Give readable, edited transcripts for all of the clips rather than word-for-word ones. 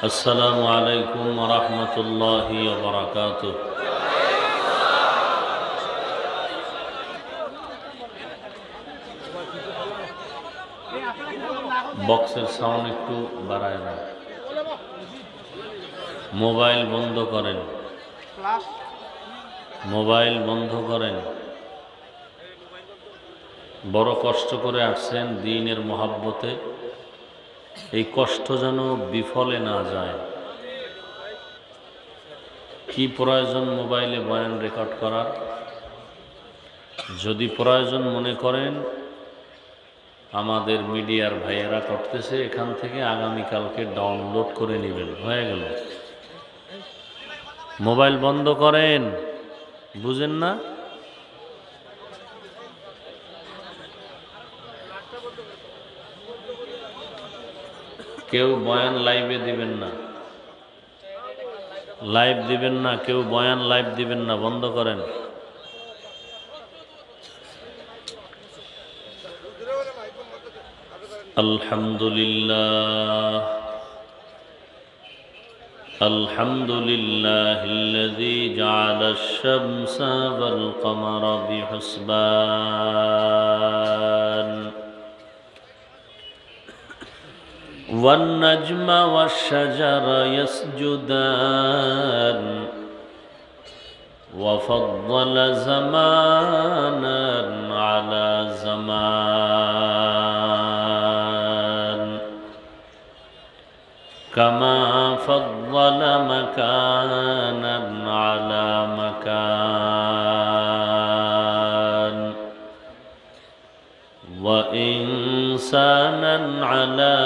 السلام عليكم ورحمة الله وبركاته. বক্সের সাউন্ড একটু বাড়ায় না। মোবাইল বন্ধ করেন, মোবাইল বন্ধ করেন। বড় কষ্ট করে আসছেন দ্বীনের মহাব্বতে, এই কষ্ট যেন বিফলে না যায়। কি প্রয়োজন মোবাইলে বয়ান রেকর্ড করার? যদি প্রয়োজন মনে করেন আমাদের মিডিয়ার ভাইয়েরা করতেছে, এখান থেকে আগামীকালকে ডাউনলোড করে নেবেন, হয়ে গেল। মোবাইল বন্ধ করেন, বুঝেন না? কেউ বয়ান লাইভে দিবেন না, লাইভ দিবেন না, কেউ বয়ান লাইভ দিবেন না, বন্ধ করেন। আলহামদুলিল্লাহ আলহামদুলিল্লাহিল্লাযী জাআলাশ শামসা ওয়াল কমারা বিহুসবান ওয়ান নাজমা ওয়াশ শাজারা ইয়াসজুদান ওয়া ফাদ্দালা জামানান আলা জামান কামা ফাদ্দালা মাকানান আলা মাকান ওয়া ইনসানান আলা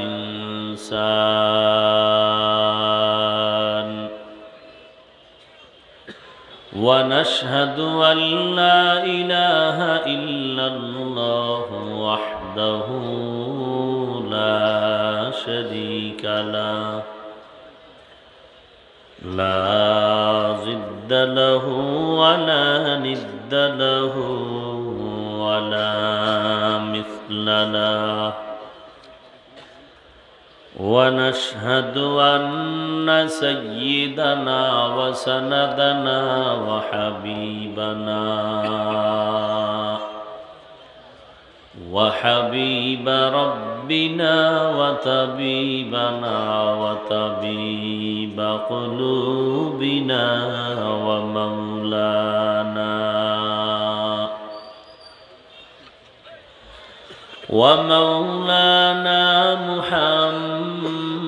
ইনসান ওয়া নাশহাদু আল লা ইলাহা ইল্লাল্লাহু ওয়াহদাহু লা শারীকা লাহু লা জিদ্দা লাহু ওয়া লা নিদ্দা লাহু ওয়া লা মিছলা লাহু ونشهد أن سيدنا وسندنا وحبيب ربنا وطبيبنا وطبيب قلوبنا ومولانا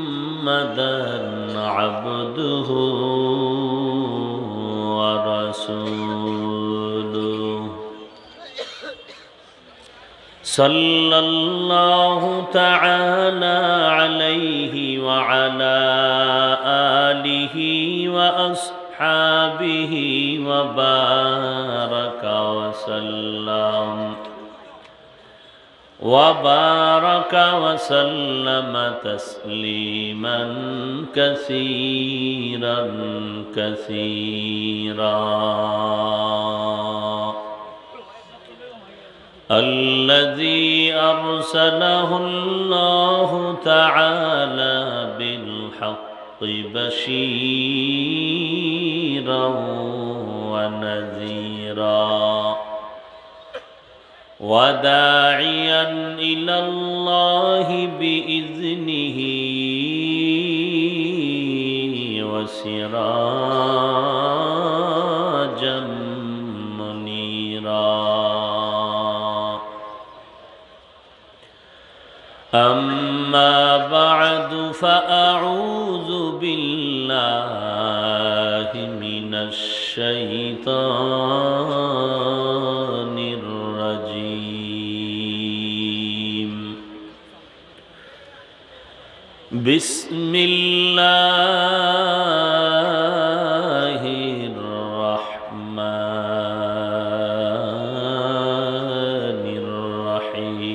محمدا عبده ورسوله صلى الله تعالى عليه وعلى آله وأصحابه وبارك وسلم تسليما كثيرا كثيرا. الذي أرسله الله تعالى بالحق بشيرا ونذيرا وداعيا إلى الله بإذنه وسراجا منيرا. أما بعد فأعوذ بالله من الشيطان الرجيم. بسم الله الرحمن الرحيم.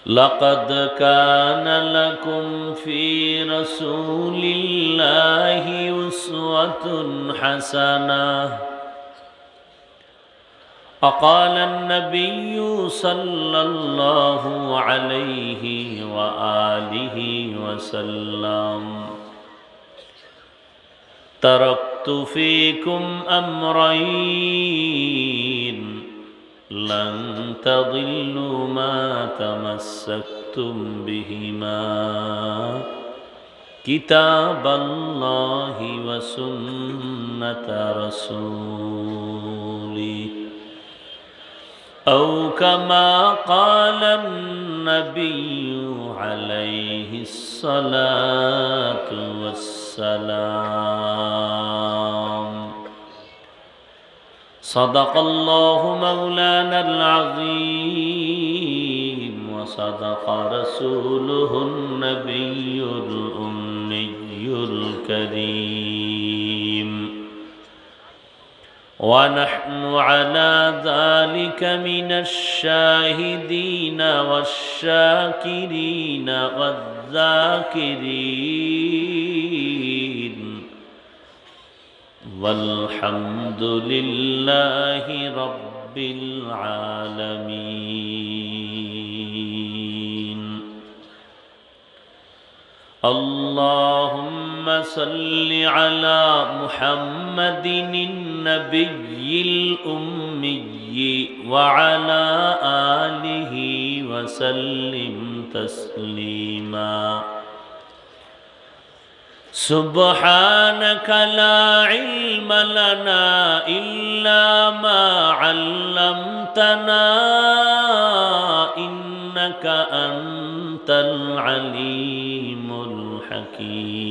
لقد كان لكم في رسول الله أسوة حسنة أقال النبي صلى الله عليه وآله وسلم تركت فيكم أمرين لن تضلوا ما تمسكتم بهما كتاب الله وسنة رسوله أو كما قال النبي عليه الصلاة والسلام صدق الله مولانا العظيم وصدق رسوله النبي الأمي الكريم ونحن على ذلك من الشاهدين والشاكرين والذاكرين والحمد لله رب العالمين اللهم صل على محمد النبي الأمي وعلى آله وسلم تسليما سبحانك لا علم لنا إلا ما علمتنا إنك أنت العليم الحكيم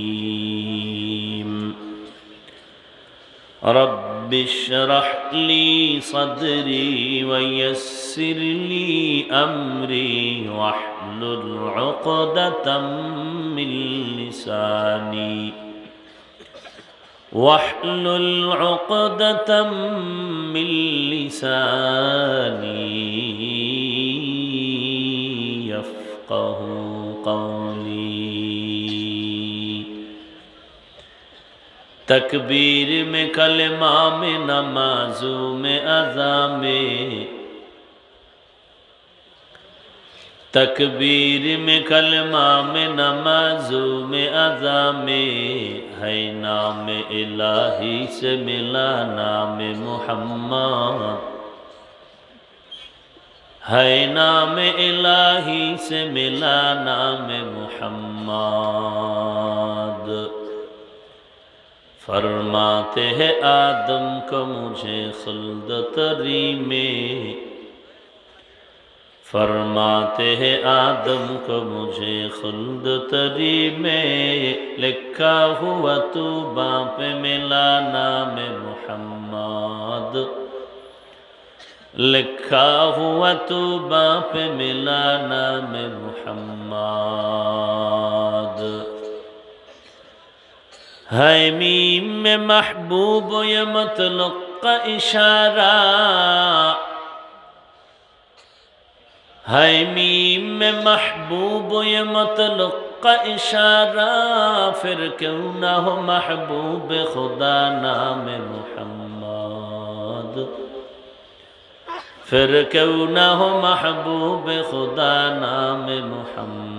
رب اشرح لي صدري ويسر لي أمري واحلل عقدة من لساني يفقه قولي تکبیر میں کلمہ میں نمازوں میں اذا میں تکبیر میں کلمہ میں نمازوں میں اذا میں ہے نام الہی سے ملا نام محمد ہے نام الہی سے ملا نام محمد فرماتے ہیں آدم کو مجھے خلد تری میں فرماتے ہیں آدم کو مجھے خلد تری میں لکھا ہوا تو باپ ملا نام محمد لکھا ہوا تو باپ ملا نام محمد ہے میم میں محبوب یہ مطلق کا اشارہ ہے میم میں محبوب یہ مطلق کا اشارہ پھر کیوں نہ ہو محبوب خدا نام محمد پھر کیوں نہ ہو محبوب خدا نام محمد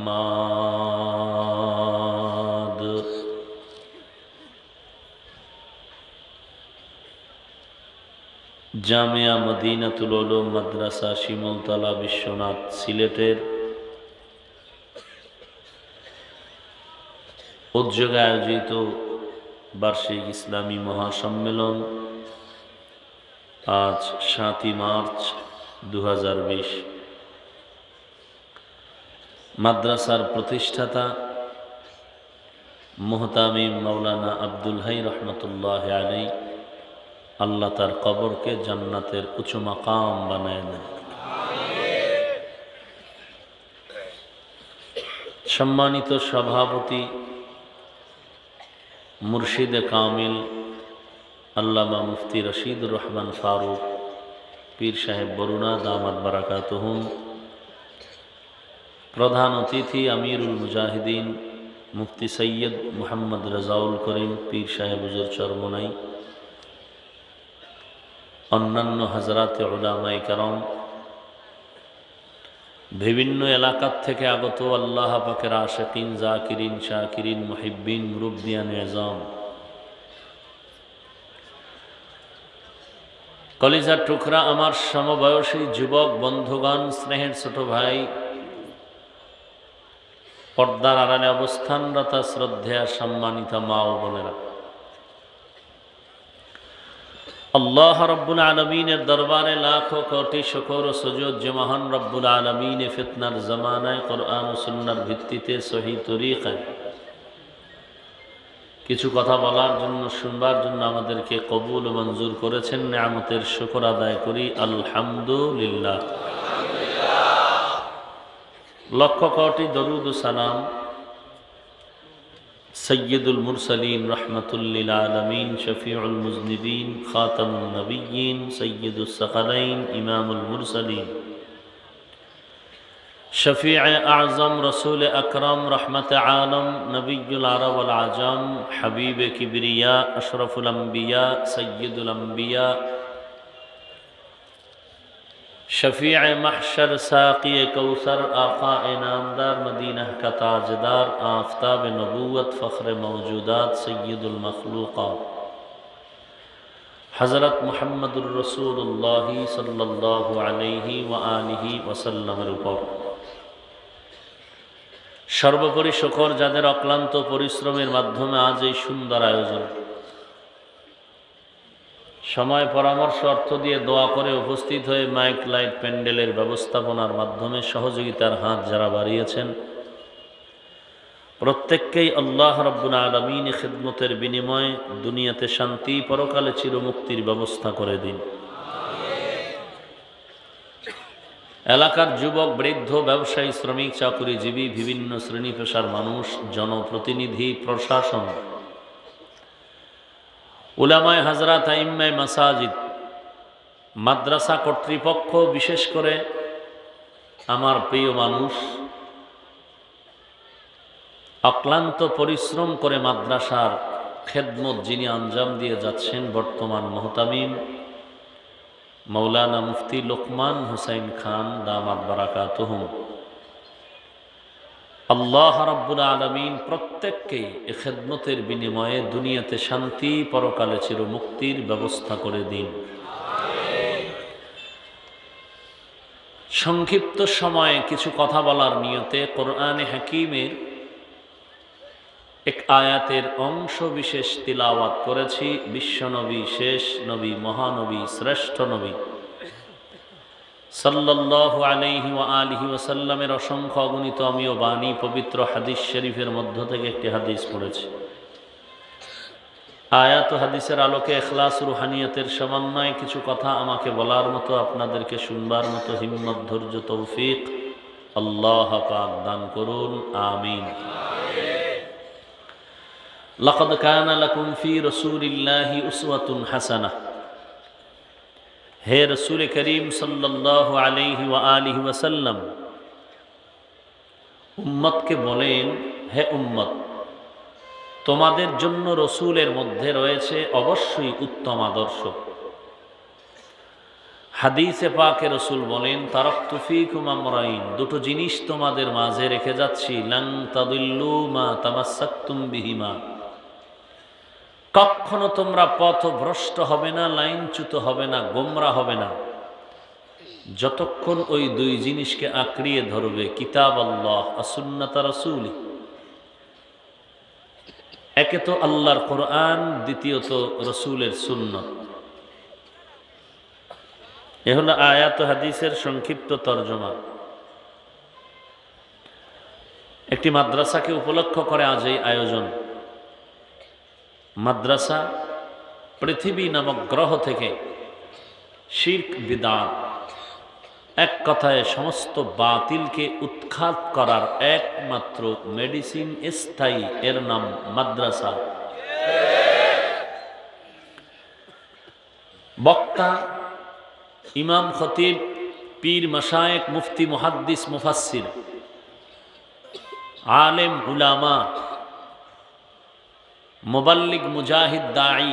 জামিয়া মদিনাতুল উলুম মাদ্রাসা শিমুলতলা বিশ্বনাথ সিলেটের উদ্যোগে আয়োজিত বার্ষিক ইসলামী মহাসম্মেলন আজ 7 মার্চ 2020 মাদ্রাসার প্রতিষ্ঠাতা মুহতামিম মাওলানা আব্দুল হাই রহমতুল্লাহ আলাইহি আল্লাহ তার কবরকে জান্নাতের উঁচু মাকাম বানায় দেন। সম্মানিত সভাপতি মুর্শিদে কামিল আল্লামা মুফতি রশিদুর রহমান ফারুক পীর সাহেব বরুণা দামাত বারাকাতুহুম, প্রধান অতিথি আমিরুল মুজাহিদিন মুফতি সৈয়দ মুহাম্মদ রাজাউল করিম পীর সাহেব হুজুর চরমনাই, অন্যান্য হাজরাতে উলামায়ে কেরাম, বিভিন্ন এলাকার থেকে আগত আল্লাহ পাকের আশিকিন, জাকিরিন, শাকিরিন, মুহিব্বিন, মুরব্বিয়ান এজাম, কলিজার টুকরা আমার সমবয়সী যুবক বন্ধুগণ, স্নেহের ছোট ভাই, পর্দার আড়ালে অবস্থানরত শ্রদ্ধেয়া সম্মানিত মা ও বোনেরা, আল্লাহ রব্বুল আলমিনের দরবারে লাখো কোটি শুকর ও সুজুদ যে মহান রব্বুল আলমিনে ফিতনার জামানায় কোরআন ও সুন্নাহর ভিত্তিতে সহি তরিকায় কিছু কথা বলার জন্য, শুনবার জন্য আমাদেরকে কবুল ও মঞ্জুর করেছেন। নিয়ামতের শুকর আদায় করি আলহামদুলিল্লাহ। লক্ষ কোটি দরুদ ও সালাম সৈয়দুল মুরসালিন, রহমতুল্লিল আলমিন, শফিউল মুজনিবিন, খাতামুন নবিয়্যিন, সৈয়দুস সাকালাইন, ইমামুল মুরসালিন, শফিউ আজম, রসুল আকরম, রহমত আলম, নবিয়ুল আরব ওয়াল আজম, হাবিব কিবরিয়া, আশরফুল আম্বিয়া, সৈয়দুল আম্বিয়া, शफीअ महशर, साक़ी कौसर, आक़ा नामदार, मदीना का ताजदार, आफ़ताब नबूवत, फ़ख्र मौजूदात, सय्यदुल मखलूक़ात, हज़रत मुहम्मदुर रसूलुल्लाह सल्लल्लाहु अलैहि व आलिहि वसल्लमेर उपর সর্বোপরি শুকর যাদের অক্লান্ত পরিশ্রমের মাধ্যমে আজ এই সুন্দর আয়োজন, সময়, পরামর্শ, অর্থ দিয়ে দোয়া করে উপস্থিত হয়ে মাইক, লাইট, প্যান্ডেলের ব্যবস্থাপনার মাধ্যমে সহযোগিতার হাত যারা বাড়িয়েছেন, প্রত্যেককেই আল্লাহ রাব্বুল আলামিন খিদমতের বিনিময়ে দুনিয়াতে শান্তি, পরকালে চিরমুক্তির ব্যবস্থা করে দিন। এলাকার যুবক, বৃদ্ধ, ব্যবসায়ী, শ্রমিক, চাকুরিজীবী, বিভিন্ন শ্রেণী পেশার মানুষ, জনপ্রতিনিধি, প্রশাসন, উলামায়ে হাজরাত, আইম্মায়ে মাসাজিদ, মাদ্রাসা কর্তৃপক্ষ, বিশেষ করে আমার প্রিয় মানুষ, অক্লান্ত পরিশ্রম করে মাদ্রাসার খেদমত যিনি আঞ্জাম দিয়ে যাচ্ছেন, বর্তমান মুহতামিম মৌলানা মুফতি লোকমান হুসাইন খান দামাত বারাকাতুহুম, আল্লাহ রাব্বুল আলামিন প্রত্যেককেই এ খেদমতের বিনিময়ে দুনিয়াতে শান্তি, পরকালে চিরমুক্তির ব্যবস্থা করে দিন। সংক্ষিপ্ত সময়ে কিছু কথা বলার নিয়তে কোরআনে হাকিমের এক আয়াতের অংশ বিশেষ তিলাওয়াত করেছি। বিশ্বনবী, শেষ নবী, মহানবী, শ্রেষ্ঠ নবী সাল্লাল্লাহু আলাইহি ওয়া আলিহি ওয়াসাল্লামের অসংখ্য অগণিত অমীয় বাণী, পবিত্র হাদিস শরীফের মধ্য থেকে একটি হাদিস পড়েছি। আয়াত ও হাদিসের আলোকে ইখলাস, রুহানিয়তের সমন্বয়ে কিছু কথা আমাকে বলার মতো, আপনাদেরকে শুনবার মতো হিম্মত, ধৈর্য, তৌফিক আল্লাহ পাক দান করুন, আমিন। লাকাদ কানা লাকুম ফি রাসূলিল্লাহি উসওয়াতুন হাসানাহ। হে রসুল করিম সাল্লাল্লাহু আলাইহি ওয়া আলিহি ওয়াসাল্লাম, উম্মতকে বলেন, হে উম্মত, তোমাদের জন্য রসুলের মধ্যে রয়েছে অবশ্যই উত্তম আদর্শ। হাদিসে পাকে রসুল বলেন, তারাকতু ফীকুম আমরাইন, দুটো জিনিস তোমাদের মাঝে রেখে যাচ্ছি, লান তাদিল্লু মা তামাসসাকতুম বিহিমা, কখনো তোমরা পথভ্রষ্ট হবে না, লাইনচ্যুত হবে না, গোমরা হবে না, যতক্ষণ ওই দুই জিনিসকে আঁকড়িয়ে ধরবে, কিতাব আল্লাহ আর সুন্নাত রাসূলি। একে তো আল্লাহর কোরআন, দ্বিতীয়ত রসুলের সুন্নত। এ হলো আয়াত ও হাদিসের সংক্ষিপ্ত তর্জমা। একটি মাদ্রাসাকে উপলক্ষ করে আজ এই আয়োজন। মাদ্রাসা পৃথিবী নামক গ্রহ থেকে শিরক, বিদআত, এক কথায় সমস্ত বাতিলকে উৎখাত করার একমাত্র মেডিসিন, স্থায়ী, এর নাম মাদ্রাসা। বক্তা, ইমাম, খতিব, পীর, মাশায়েখ, মুফতি, মুহাদ্দিস, মুফাসসির, আলেম, উলামা, মুবাল্লিগ, মুজাহিদ, দাঈ,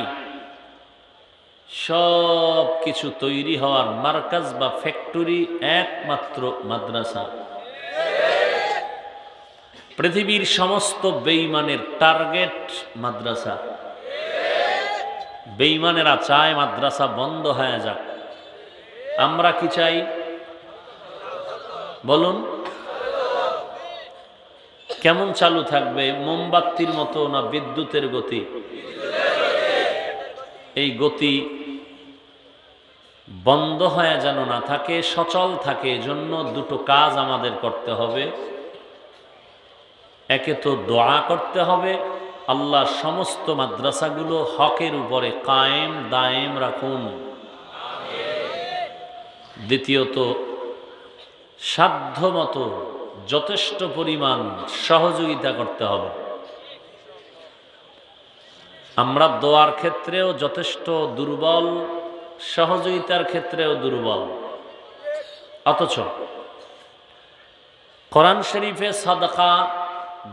সব কিছু তৈরি হওয়ার মার্কাজ বা ফ্যাক্টরি একমাত্র মাদ্রাসা। পৃথিবীর সমস্ত বেঈমানের টার্গেট মাদ্রাসা। বেঈমানেরা চায় মাদ্রাসা বন্ধ হয়ে যাক। আমরা কি চাই বলুন? কেমন চালু থাকবে? মোমবাতির মতো না বিদ্যুতের গতি? এই গতি বন্ধ হয়ে যেন না থাকে, সচল থাকে। এজন্য দুটো কাজ আমাদের করতে হবে। একে তো দোয়া করতে হবে, আল্লাহ সমস্ত মাদ্রাসাগুলো হকের উপরে কায়েম দায়েম রাখুন। দ্বিতীয়ত সাধ্যমতো যথেষ্ট পরিমাণ সহযোগিতা করতে হবে। আমরা দোয়ার ক্ষেত্রেও যথেষ্ট দুর্বল, সহযোগিতার ক্ষেত্রেও দুর্বল। অথচ কোরআন শরীফে সাদাকা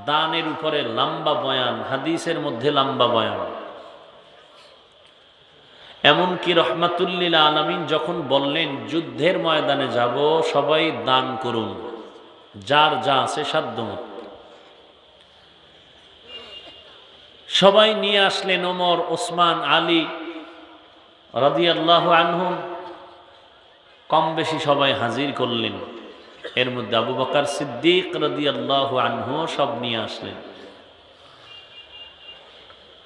দানের উপরে লম্বা বয়ান, হাদিসের মধ্যে লম্বা বয়ান। এমনকি রহমাতুল্লিল আলামিন যখন বললেন যুদ্ধের ময়দানে যাব, সবাই দান করুন, যার যা আছে সাধ্যমত। সবাই নিয়ে আসলেন। ওমর, ওসমান, আলী রাদিয়াল্লাহু আনহুম কম বেশি সবাই হাজির করলেন। এর মধ্যে আবু বকর সিদ্দিক রাদিয়াল্লাহু আনহু সব নিয়ে আসলেন।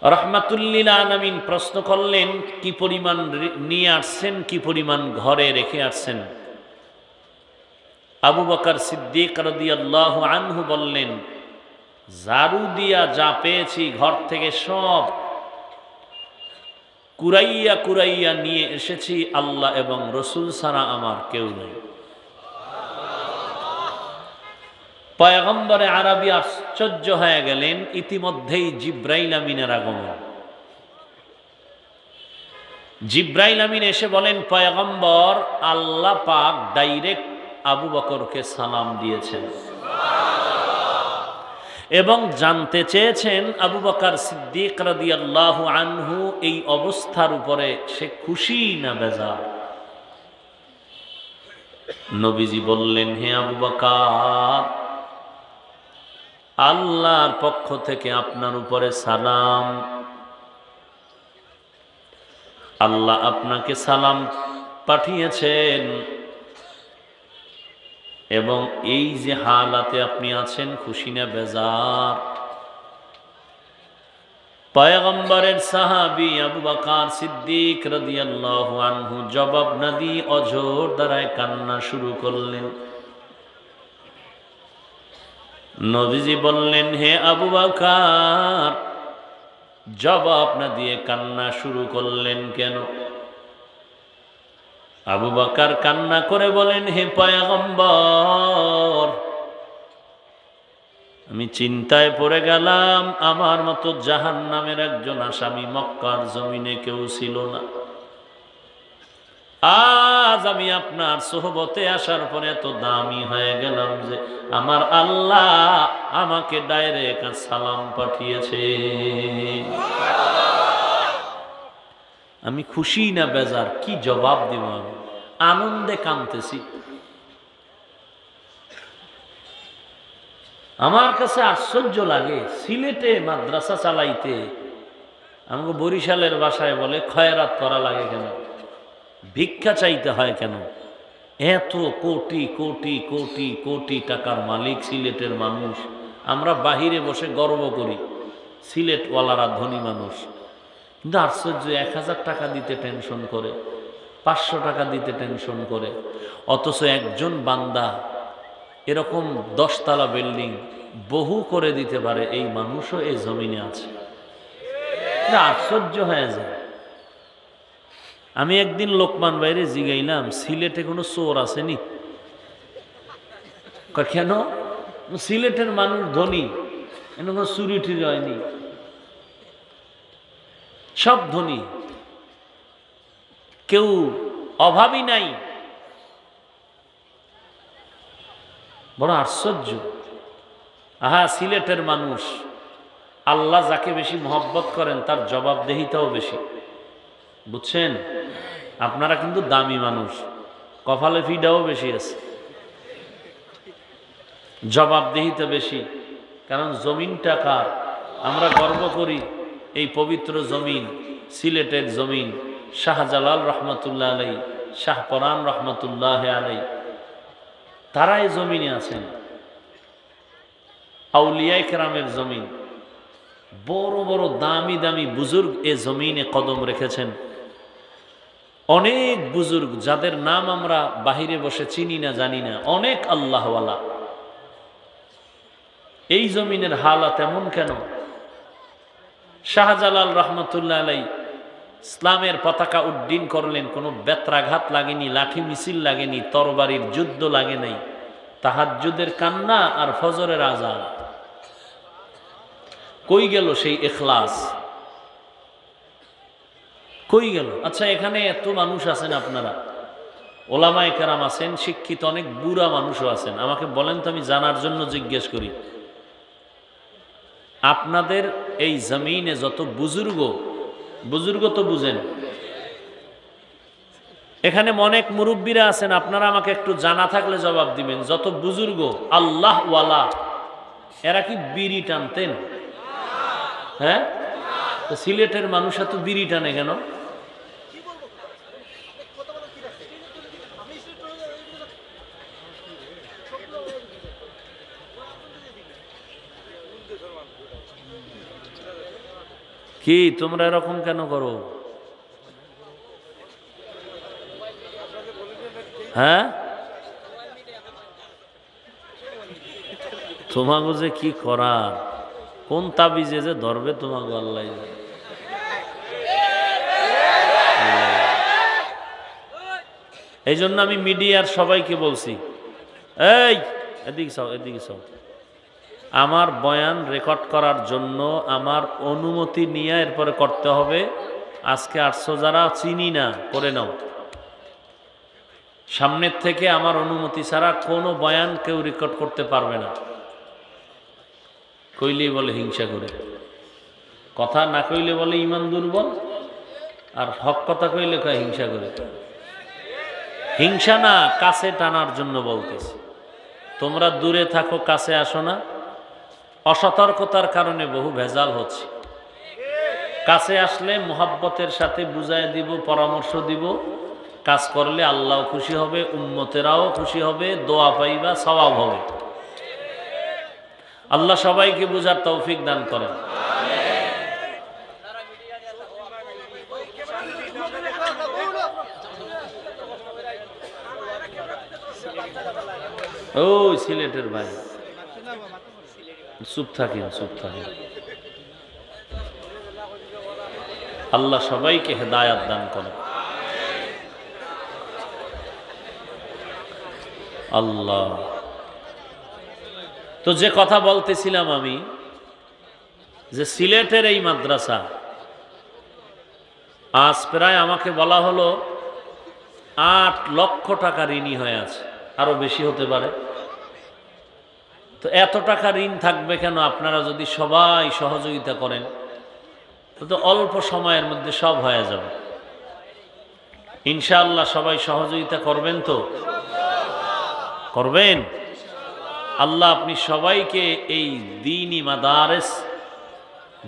রহমাতুল্লিল আলামিন প্রশ্ন করলেন, কি পরিমাণ নিয়ে আসছেন, কি পরিমাণ ঘরে রেখে আসছেন? আবু বকর সিদ্দিক রাদিয়াল্লাহু আনহু বললেন, ঝাড়ু দিয়া যা পেয়েছি ঘর থেকে সব কুরাইয়া কুরাইয়া নিয়ে এসেছি, আল্লাহ এবং রসুল ছাড়া আমার কেউ নেই। পয়গম্বরে আরবি আশ্চর্য হয়ে গেলেন। ইতিমধ্যেই জিব্রাইল আমিনের আগমন। জিব্রাইল আমিন এসে বলেন, পয়গম্বর, আল্লাহ পাক ডাইরেক্ট আবু বকরকে সালাম দিয়েছেন এবং জানতে চেয়েছেন আবু বকর সিদ্দিক রাদিয়াল্লাহু আনহু এই অবস্থার উপরে সে খুশি না বেজার। নবীজি বললেন, হে আবু বকর, আল্লাহর পক্ষ থেকে আপনার উপরে সালাম। আল্লাহ আপনাকে সালাম পাঠিয়েছেন এবং এই যে হালাতে আপনি আছেন, খুশি না বেজার? পয়গম্বরের সাহাবী আবু বকর সিদ্দিক রাদিয়াল্লাহু আনহু জবাব না দিয়ে অঝোর দ্বারায় কান্না শুরু করলেন। নবীজি বললেন, হে আবু বকর, জবাব না দিয়ে কান্না শুরু করলেন কেন? আবু বকর কান্না করে বলেন, হে পয়গম্বর, আমি চিন্তায় পড়ে গেলাম। আমার মতো জাহান্নামের একজন আসামি মক্কার জমিনে কেউ ছিল না। আজ আমি আপনার সোহবতে আসার পরে এত দামি হয়ে গেলাম যে আমার আল্লাহ আমাকে ডাইরেক্ট সালাম পাঠিয়েছে। আমি খুশি না বেজার? কি জবাব দিব? আমি আনন্দে কাঁদতেছি। আমার কাছে আশ্চর্য লাগে, সিলেটে মাদ্রাসা চালাইতে আমাকে বরিশালের ভাষায় বলে খয়রাত করা লাগে কেন, ভিক্ষা চাইতে হয় কেন? এত কোটি কোটি কোটি কোটি টাকার মালিক সিলেটের মানুষ। আমরা বাহিরে বসে গর্ব করি সিলেটওয়ালারা ধনী মানুষ, কিন্তু আশ্চর্য, 1000 টাকা দিতে টেনশন করে, 500 টাকা দিতে টেনশন করে। অথচ একজন বান্দা এরকম 10 তলা বিল্ডিং বহু করে দিতে পারে, এই মানুষও এই জমিনে আছে। আশ্চর্য হয়ে যায়। আমি একদিন লোকমান বাইরে জিগাইলাম, সিলেটে কোনো চোর আসেনি? কেন? সিলেটের মানুষ ধনী, কোনো চুরি টুরি হয়নি, সব ধনী, কেউ অভাবী নাই। বড় আশ্চর্য। আহা, সিলেটের মানুষ, আল্লাহ যাকে বেশি মহব্বত করেন তার জবাবদেহিতাও বেশি। বুঝছেন? আপনারা কিন্তু দামি মানুষ, কপালে ফিডাও বেশি আছে, জবাবদিহিতা বেশি। কারণ জমিনটা কার? আমরা গর্ব করি এই পবিত্র জমিন, সিলেটের জমিন। শাহজালাল রহমতুল্লাহ আলাই, শাহপরান রহমতুল্লাহ আলাই, তারা এই জমিনে আছেন। আউলিয়ায়ে কেরামের জমিন, বড় বড় দামি দামি বুজুর্গ এ জমিনে কদম রেখেছেন। অনেক বুজুর্গ যাদের নাম আমরা বাহিরে বসে চিনি না, জানি না, অনেক আল্লাহওয়ালা। এই জমিনের হালাত এমন কেন? শাহজালাল রহমতুল্লাহ আলাই ইসলামের পতাকা উড্ডীন করলেন, কোনো বেত্রাঘাত লাগেনি, লাঠি মিছিল লাগেনি, তরবারির যুদ্ধ লাগে নাই, তাহাজ্জুদের কান্না আর ফজরের আযান। কই গেল সেই ইখলাস? কই গেল? আচ্ছা, এখানে এত মানুষ আছেন, আপনারা ওলামায়ে কেরাম আছেন, শিক্ষিত অনেক বুড়া মানুষও আছেন। আমাকে বলেন তো, আমি জানার জন্য জিজ্ঞেস করি, আপনাদের এই জমিনে যত বুজুর্গ তো বুঝেন, এখানে অনেক মুরব্বীরা আছেন, আপনারা আমাকে একটু জানা থাকলে জবাব দিবেন। যত বুজুর্গ আল্লাহ ওয়ালা, এরা কি বিড়ি টানতেন? হ্যাঁ, তো সিলেটের মানুষ এত বিড়ি টানে কেন? কি তোমরা এরকম কেন করো? হ্যাঁ, তোমাকে যে কি করার, কোন তাবিজে যে ধরবে তোমাকে আল্লাহ। এই জন্য আমি মিডিয়ার সবাইকে বলছি, এই এদিকে চাও, এদিকে চাও। আমার বয়ান রেকর্ড করার জন্য আমার অনুমতি নিয়ে এরপরে করতে হবে। আজকে 800 যারা চিনি না, করে নাও। সামনের থেকে আমার অনুমতি ছাড়া কোনো বয়ান কেউ রেকর্ড করতে পারবে না। কইলেই বলে হিংসা করে, কথা না কইলে বলে ইমান দুর্বল, আর হক কথা কইলে কয় হিংসা করে। হিংসা না, কাছে টানার জন্য বলতেছি। তোমরা দূরে থাকো, কাছে আসো না। অসতর্কতার কারণে বহু ভেজাল হচ্ছে। কাছে আসলে মোহাব্বতের সাথে বুঝায় দিব, পরামর্শ দিব, কাজ করলে আল্লাহ খুশি হবে, উম্মতেরাও খুশি হবে, দোয়া পাইবা, সওয়াব হবে। আল্লাহ সবাইকে বুঝার তৌফিক দান করেন। ও সিলেটের ভাই, চুপ থাকেন, চুপ থাকেন। আল্লাহ সবাইকে হেদায়াত দান করেন। আল্লাহ, তো যে কথা বলতেছিলাম আমি, যে সিলেটের এই মাদ্রাসা আজ প্রায় আমাকে বলা হলো 8 লক্ষ টাকা ঋণী হয়ে আছে, আরো বেশি হতে পারে। তো এত টাকা ঋণ থাকবে কেন? আপনারা যদি সবাই সহযোগিতা করেন তো অল্প সময়ের মধ্যে সব হয়ে যাবে ইনশাআল্লাহ। সবাই সহযোগিতা করবেন তো? করবেন? আল্লাহ আপনি সবাইকে এই দ্বীনি মাদারেস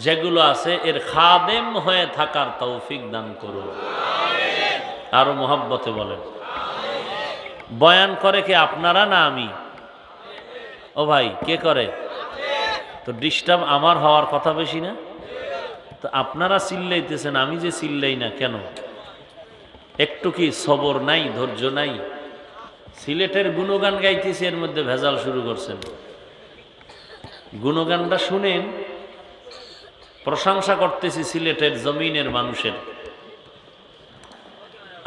যেগুলো আছে এর খাদেম হয়ে থাকার তৌফিক দান করুন। আরো মোহাব্বতে বলেন। বয়ান করে কে? আপনারা না আমি? ও ভাই, কে করে? তো ডিস্টার্ব আমার হওয়ার কথা বেশি না? তো আপনারা চিল্লাইতেছেন, আমি যে চিল্লাই না কেন? একটু কি সবর নাই, ধৈর্য নাই? সিলেটের গুণগান গাইতেছি, এর মধ্যে ভেজাল শুরু করছেন। গুণগানটা শুনেন, প্রশংসা করতেছি সিলেটের জমিনের মানুষের।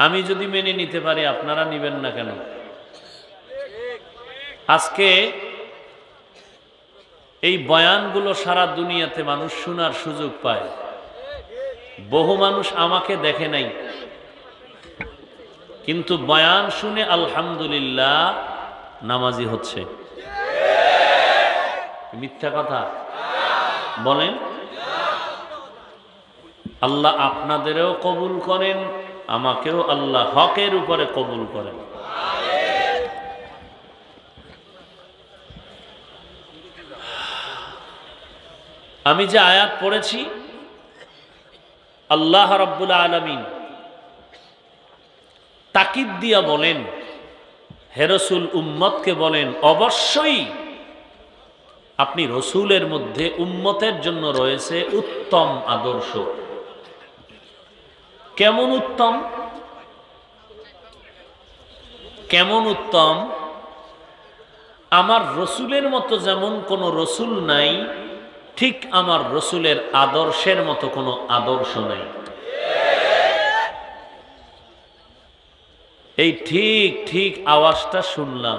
আমি যদি মেনে নিতে পারি, আপনারা নিবেন না কেন? আজকে এই বয়ানগুলো সারা দুনিয়াতে মানুষ শোনার সুযোগ পায়। বহু মানুষ আমাকে দেখে নাই, কিন্তু বয়ান শুনে আলহামদুলিল্লাহ নামাজি হচ্ছে। মিথ্যা কথা বলেন? আল্লাহ আপনাদেরও কবুল করেন, আমাকেও আল্লাহ হকের উপরে কবুল করেন। আমি যে আয়াত পড়েছি, আল্লাহ রাব্বুল আলামিন তাকিদ দিয়া বলেন, হে রাসূল উম্মতকে বলেন, অবশ্যই আপনি রসুলের মধ্যে উম্মতের জন্য রয়েছে উত্তম আদর্শ। কেমন উত্তম? কেমন উত্তম? আমার রসুলের মতো যেমন কোনো রসুল নাই, ঠিক আমার রসুলের আদর্শের মতো কোনো আদর্শ নাই। এই ঠিক ঠিক আওয়াজটা শুনলাম,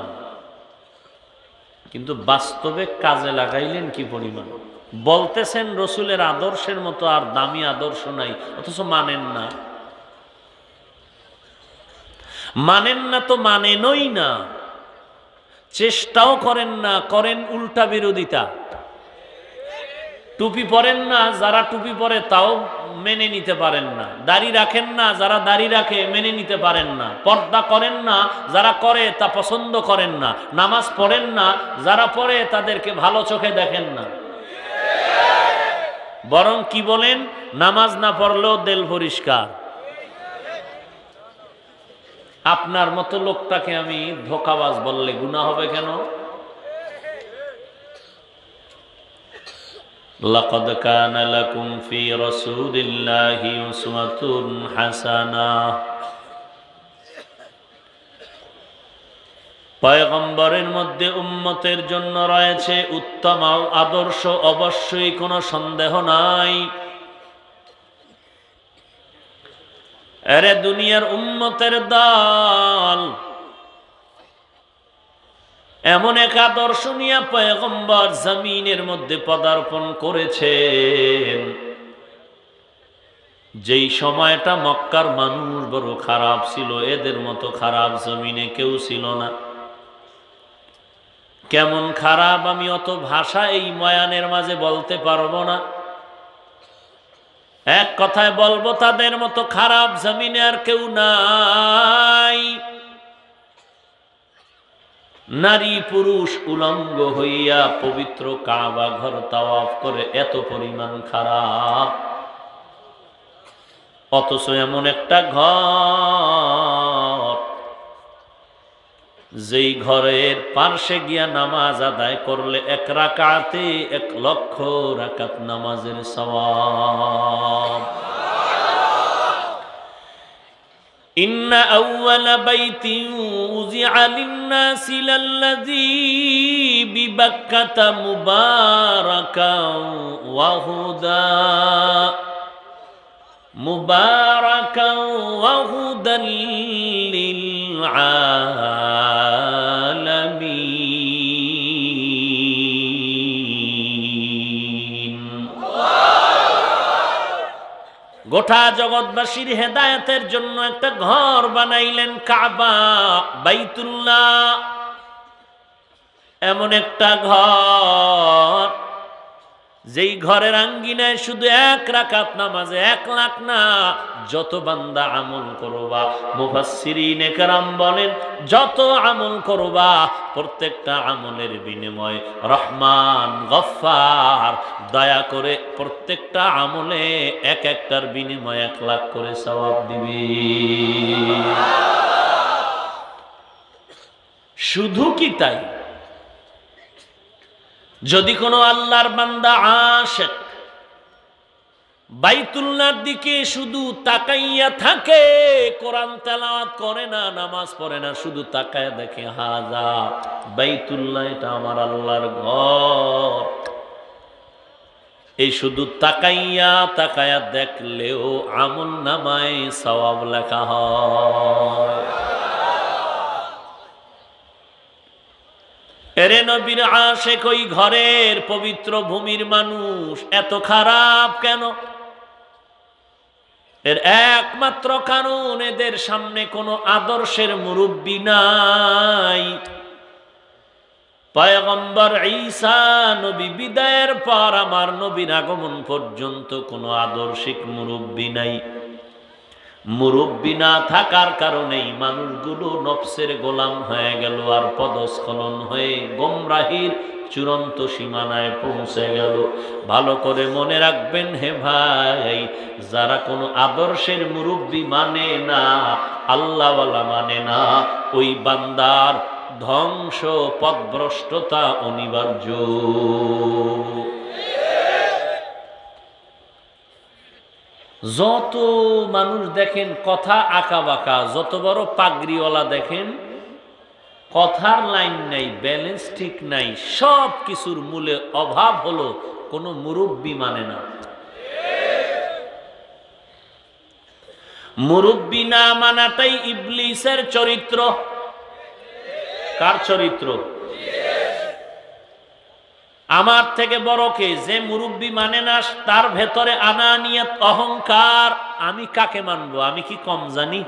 কিন্তু বাস্তবে কাজে লাগাইলেন কি পরিমাণ? বলতেছেন রসুলের আদর্শের মতো আর দামি আদর্শ নাই, অথচ মানেন না। মানেন না তো মানেনই না, চেষ্টাও করেন না, করেন উল্টা বিরোধিতা। টুপি পরেন না, যারা টুপি পরে তাও মেনে নিতে পারেন না। দাড়ি রাখেন না, যারা দাড়ি রাখে মেনে নিতে পারেন না। পর্দা করেন না, যারা করে তা পছন্দ করেন না। নামাজ পড়েন না, যারা পড়ে তাদেরকে ভালো চোখে দেখেন না। বরং কি বলেন, নামাজ না পড়লেও দিল পরিষ্কার। আপনার মতো লোকটাকে আমি ধোঁকাবাজ বললে গুনাহ হবে কেন? লাকাদ কানা লাকুম ফি রাসূলিল্লাহি উসওয়াতুন হাসানাহ। পয়গম্বরের মধ্যে উম্মতের জন্য রয়েছে উত্তম আদর্শ, অবশ্যই কোনো সন্দেহ নাই। আরে দুনিয়ার উম্মতের দল এমন এক আদর্শ নিয়ে পয়গম্বর জমিনের মধ্যে পদার্পণ করেছেন, যেই সময়টা মক্কার মানুষ বড় খারাপ ছিল, এদের মতো খারাপ জমিনে কেউ ছিল না। কেমন খারাপ আমি অত ভাষা এই ময়ানের মাঝে বলতে পারবো না। এক কথায় বলবো, তাদের মতো খারাপ জমিনে আর কেউ নাই। নারী পুরুষ উলঙ্গ হইয়া পবিত্র কাবা ঘর তাওয়াফ করে, এত পরিমাণ খারাপ। অথচ এমন একটা ঘর, যেই ঘরের পার্শ্বে গিয়া নামাজ আদায় করলে 1 রাকাতে 1,00,000 রাকাত নামাজের সওয়াব। إن أول بيت وضع للناس للذي ببكة مباركا وهدى للعالمين। গোটা জগৎবাসীর হেদায়েতের জন্য একটা ঘর বানাইলেন, কাবা, বাইতুল্লাহ। এমন একটা ঘর, যেই ঘরের আঙ্গিনায় শুধু 1 রাকাত নামাজে 1,00,000 না, যত বান্দা আমল করবা, মুফাসসিরিনে কেরাম বলেন যত আমল করবা, প্রত্যেকটা আমলের বিনিময়ে রহমান গফফার দয়া করে প্রত্যেকটা আমলে এক একটার বিনিময়ে 1,00,000 করে সওয়াব দিবে। শুধু কি তাই, যদি কোনো আল্লাহর বান্দা আশিক বাইতুল্লাহর দিকে শুধু তাকাইয়া থাকে, কোরআন তেলাওয়াত করে না, নামাজ পড়ে না, শুধু তাকায় দেখে হাজা বাইতুল্লাহ, এটা আমার আল্লাহর ঘর, এই শুধু তাকাইয়া তাকায়া দেখলেও আমল নামায় সওয়াব লেখা হয়। এরে নবীর আশিক, ওই ঘরের পবিত্র ভূমির মানুষ এত খারাপ কেন? এর একমাত্র কারণ, এদের সামনে কোনো আদর্শের মুরব্বী নাই। পয়গম্বর ঈসা নবী বিদায়ের পর আমার নবীর আগমন পর্যন্ত কোনো আদর্শিক মুরব্বী নাই। মুরব্বী না থাকার কারণেই মানুষগুলো নফসের গোলাম হয়ে গেল, আর পদস্খলন হয়ে গোমরাহির চূড়ান্ত সীমানায় পৌঁছে গেল। ভালো করে মনে রাখবেন হে ভাই, যারা কোনো আদর্শের মুরব্বী মানে না, আল্লাহওয়ালা মানে না, ওই বান্দার ধ্বংস, পথভ্রষ্টতা অনিবার্য। যত মানুষ দেখেন কথা আঁকা বাঁকা, যত বড় পাগড়িওয়ালা দেখেন, কথার লাইন নাই, ব্যালেন্স ঠিক নাই, সব কিছুর মূলে অভাব হলো কোনো মুরব্বী মানে না। মুরব্বী না মানাটাই ইবলিসের চরিত্র। কার চরিত্র? আমার থেকে বড় কে? যে মুরব্বী মানে না, তার ভেতরে আনানিয়াত, অহংকার। আমি কাকে মানবো? আমি কি কম জানি?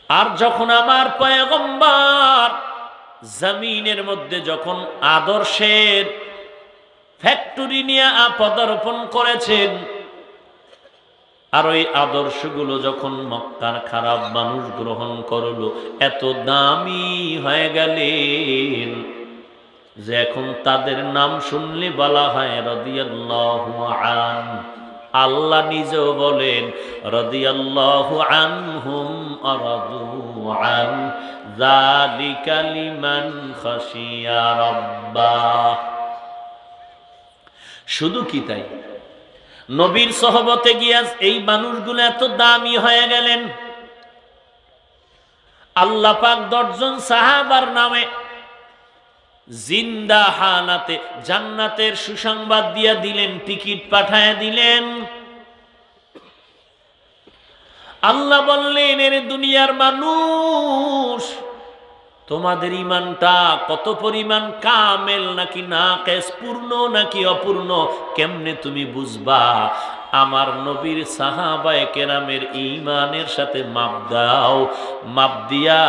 আর যখন আমার পয়গম্বর জমিনের মধ্যে যখন আদর্শের ফ্যাক্টরি নিয়ে পদার্পণ করেছেন, আর ওই আদর্শগুলো যখন মক্কার খারাপ মানুষ গ্রহণ করলো, এত দামি হয়ে গেলেন যে এখন তাদের নাম শুনলে বলা হয় রাদিয়াল্লাহু আনহু। আল্লাহ নিজেও বলেন রাদিয়াল্লাহু আনহুম আরাদু আন যালিকা লিমান খাশিয়া রাব্বাহ। শুধু কি তাই, নবীর সহবতে গিয়া এই মানুষগুলো এত দামি হয়ে গেলেন। আল্লাহ পাক 10 জন সাহাবার নামে জিন্দা হালাতে জান্নাতের সুসংবাদ দিয়া দিলেন, টিকিট পাঠায় দিলেন। আল্লাহ বললেন, এর দুনিয়ার মানুষ, তোমাদের ইমানটা কত পরিমাণ কামেল নাকি নাকিস, পূর্ণ নাকি অপূর্ণ, কেমনে তুমি বুঝবা? আমার নবীর সাহাবায়ে কেরামের ঈমানের সাথে মাপ দাও। মাপ দিয়া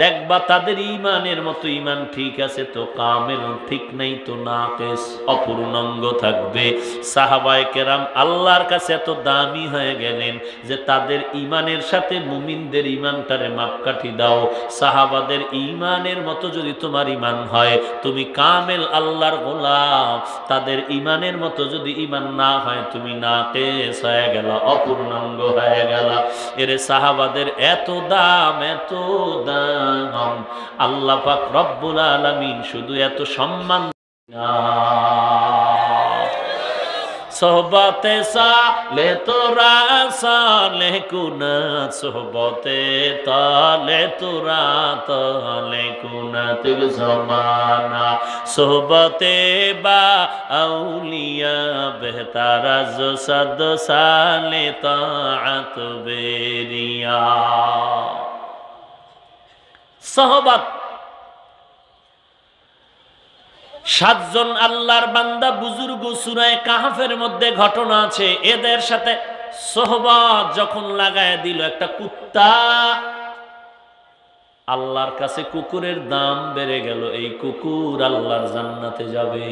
দেখবা তাদের ঈমানের মতো ঈমান ঠিক আছে তো কামেল, ঠিক নাই তো নাকিস, অপূর্ণাঙ্গ থাকবে। সাহাবায়ে কেরাম আল্লাহর কাছে এত দামি হয়ে গেলেন যে তাদের ঈমানের সাথে মুমিনদের ঈমানটারে মাপকাঠি দাও। সাহাবাদের ঈমানের মতো যদি তোমার ঈমান হয়, তুমি কামেল আল্লাহর গোলাম। তাদের ঈমানের মতো যদি ঈমান না হয়, তুমি নাকিস হয়ে গেল, অপূর্ণাঙ্গ হয়ে গেল। এর সাহাবাদের এত দাম, এত দাম। আল্লাহ পাক রব্বুল আলামিন শুধু এত সম্মান না, সোহবতে সালে তোরা সালে কুনাত, সোহবতে তালে তোরা তালে কুনাত জমানা, সোহবতে বা আউলিয়া বেহতারা জো সদ সালে তাআত বেরিয়া। সোহবত 7 জন আল্লাহর বান্দা বুজুর্গ, সূরা কাহফের মধ্যে ঘটনা আছে। এদের সাথে সোহবত যখন লাগায় দিল একটা কুত্তা, আল্লাহর কাছে কুকুরের দাম বেড়ে গেল। এই কুকুর আল্লাহর জান্নাতে যাবে।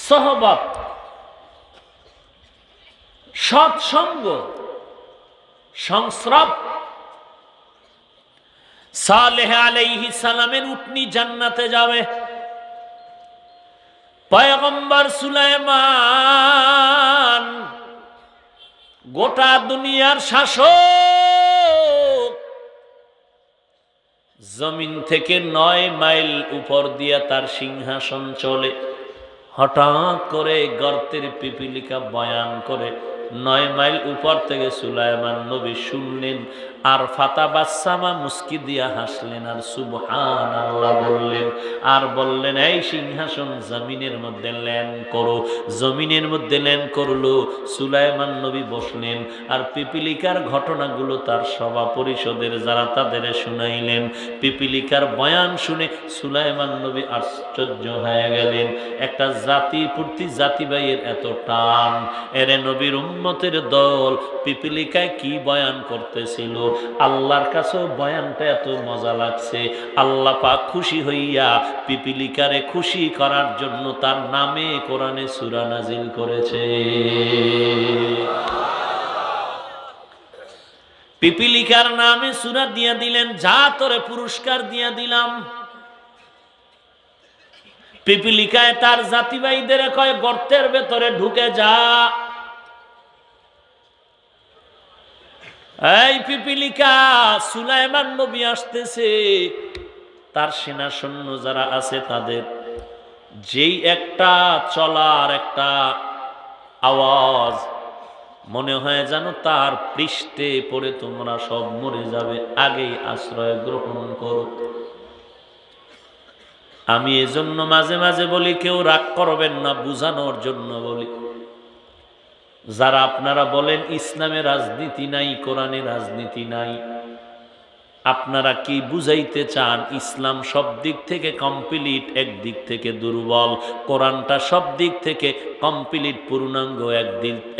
সোহবত, সৎসঙ্গ, সংস্রব। সালেহ আলাইহিস সালামের উটনি জান্নাতে যাবে। পয়গম্বর সুলাইমান গোটা দুনিয়ার শাসক, জমিন থেকে 9 মাইল উপর দিয়া তার সিংহাসন চলে। হঠাৎ করে গর্তের পিপিলিকা বয়ান করে 9 মাইল উপর থেকে সুলাইমান নবী শুনলেন, আর ফাতাবাসামা মুস্কি দিয়া হাসলেন, আর সুবহানাল্লাহ বললেন, আর বললেন, এই সিংহাসন জমিনের মধ্যে ল্যান্ড করো। জমিনের মধ্যে ল্যান্ড করলো। সুলাইমান নবী বসলেন, আর পিপিলিকার ঘটনাগুলো তার সভা পরিষদের যারা তাদের শুনাইলেন। পিপিলিকার বয়ান শুনে সুলাইমান নবী আশ্চর্য হয়ে গেলেন। একটা জাতি প্রতি জাতি ভাইয়ের এত টান, এরে নবীর উম্মতের দল পিপিলিকায় কি বয়ান করতেছিল। আল্লাহর কাছেও বয়ানটা এত মজা লাগছে, আল্লাহ পাক খুশি হইয়া পিপিলিকারে খুশি করার জন্য তার নামে কোরআনে সূরা নাজিল করেছে। পিপিলিকার নামে সূরা দিয়া দিলেন, যা তোরে পুরস্কার দিয়া দিলাম। পিপিলিকায় তার জাতিভাইদের কয়, গর্তের ভেতরে ঢুকে যা। এই পিপিলিকা, সুলাইমান নবী আসতেছে। তার সেনা সৈন্য যারা আছে তাদের যেই একটা চলার একটা আওয়াজ, মনে হয় যেন তার পৃষ্ঠে পড়ে তোমরা সব মরে যাবে, আগেই আশ্রয় গ্রহণ করো। আমি এজন্য মাঝে মাঝে বলি, কেউ রাগ করবেন না, বুঝানোর জন্য বলি। যারা আপনারা বলেন ইসলামে রাজনীতি নাই, কোরআনে রাজনীতি নাই, আপনারা কি বুঝাইতে চান? ইসলাম সব দিক থেকে কমপ্লিট, একদিক থেকে দুর্বল। কোরআনটা সব দিক থেকে কমপ্লিট, পূর্ণাঙ্গ,